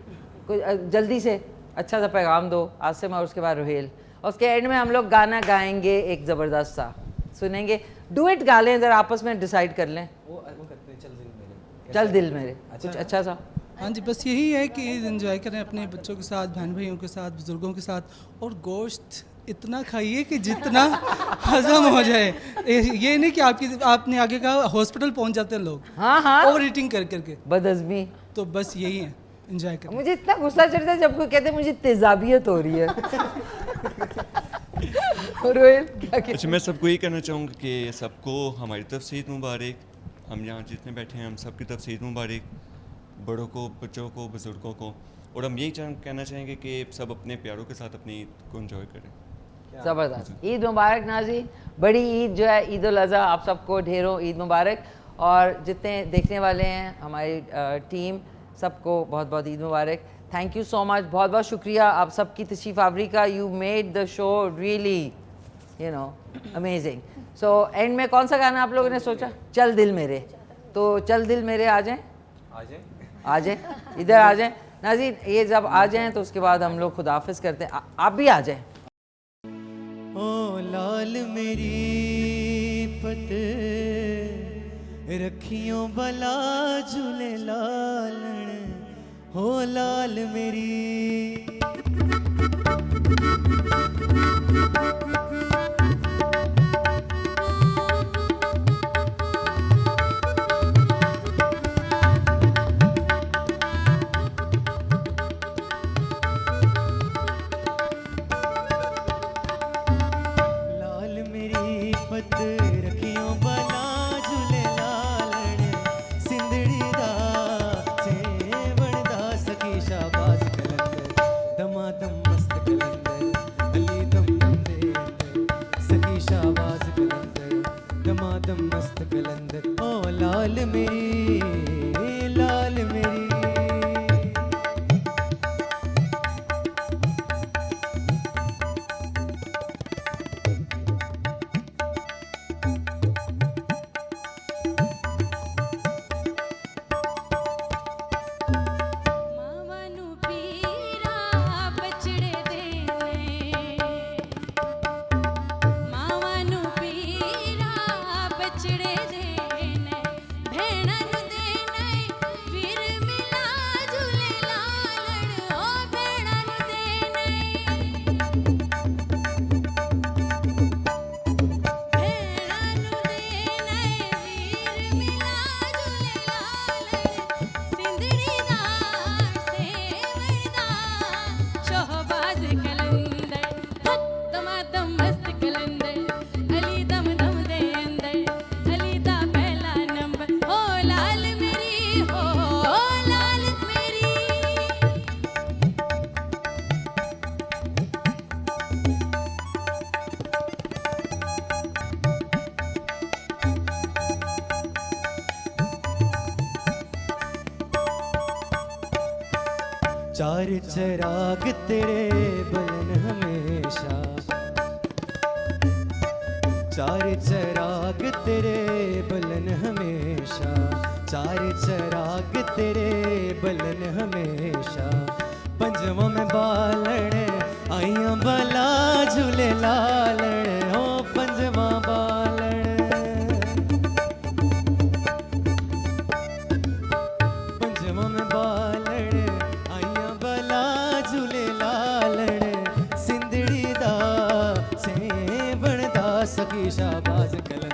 कुछ जल्दी से अच्छा सा पैगाम दो आसिम और उसके बाद रोहेल, और उसके एंड में हम लोग गाना गाएंगे एक ज़बरदस्त सा सुनेंगे। डुएट गा लें, ज़रा आपस में डिसाइड कर लें। वो करते हैं चल दिल मेरे। चल दिल मेरे, कुछ अच्छा सा। हाँ जी, बस यही है कि एंजॉय करें अपने बच्चों के साथ, बहन भाइयों के साथ, बुज़ुर्गों के साथ, और गोश्त इतना खाइए कि जितना हजम हो जाए। ये नहीं कि आपने आगे कहा हॉस्पिटल पहुंच जाते हैं लोग, हाँ हाँ, ओवर ईटिंग कर करके। बदअज़मी। तो बस यही है, एंजॉय करें। मुझे इतना गुस्सा चढ़ता है जब कोई कहते हैं मुझे तेजाबियत हो रही है। रोहिल क्या कहते? अच्छा, मैं सबको ये कहना चाहूँगा कि सबको हमारी तरफ से ईद मुबारक। हम यहाँ जितने बैठे हैं हम सबकी तरफ से ईद मुबारक, बड़ों को, बच्चों को, बुज़ुर्गों को। और हम यही कहना चाहेंगे कि सब अपने प्यारों के साथ अपनी ईद को एंजॉय करें। ज़बरदस्त। ईद मुबारक नाज़रीन, बड़ी ईद जो है ईद उल अज़हा, आप सबको ढेरों ईद मुबारक। और जितने देखने वाले हैं हमारी टीम, सबको बहुत बहुत ईद मुबारक। थैंक यू सो मच, बहुत बहुत शुक्रिया आप सबकी तशरीफ़ आवरी का। You made the show really you know amazing. So and में कौन सा गाना आप लोगों ने सोचा? चल दिल मेरे। तो चल दिल मेरे आ जाएं, आ जाएं, इधर आ जाएं नाज़रीन। ये जब आ जाएं तो उसके बाद हम लोग खुदाफिज करते हैं। आप भी आ जाएं। ओ लाल मेरी पत रखियों बला झूले लालण, हो लाल मेरी। चार चराग तेरे बलन हमेशा, चार चराग तेरे बलन हमेशा, चार चराग तेरे बलन हमेशा। पंजवा में बालण आइया बला झूले लालण, हो पंजवा बालण। पंजवा में बालण आइया बला झूले लालण, सिंधड़ी दा सेवण दा सखी शाबाज कल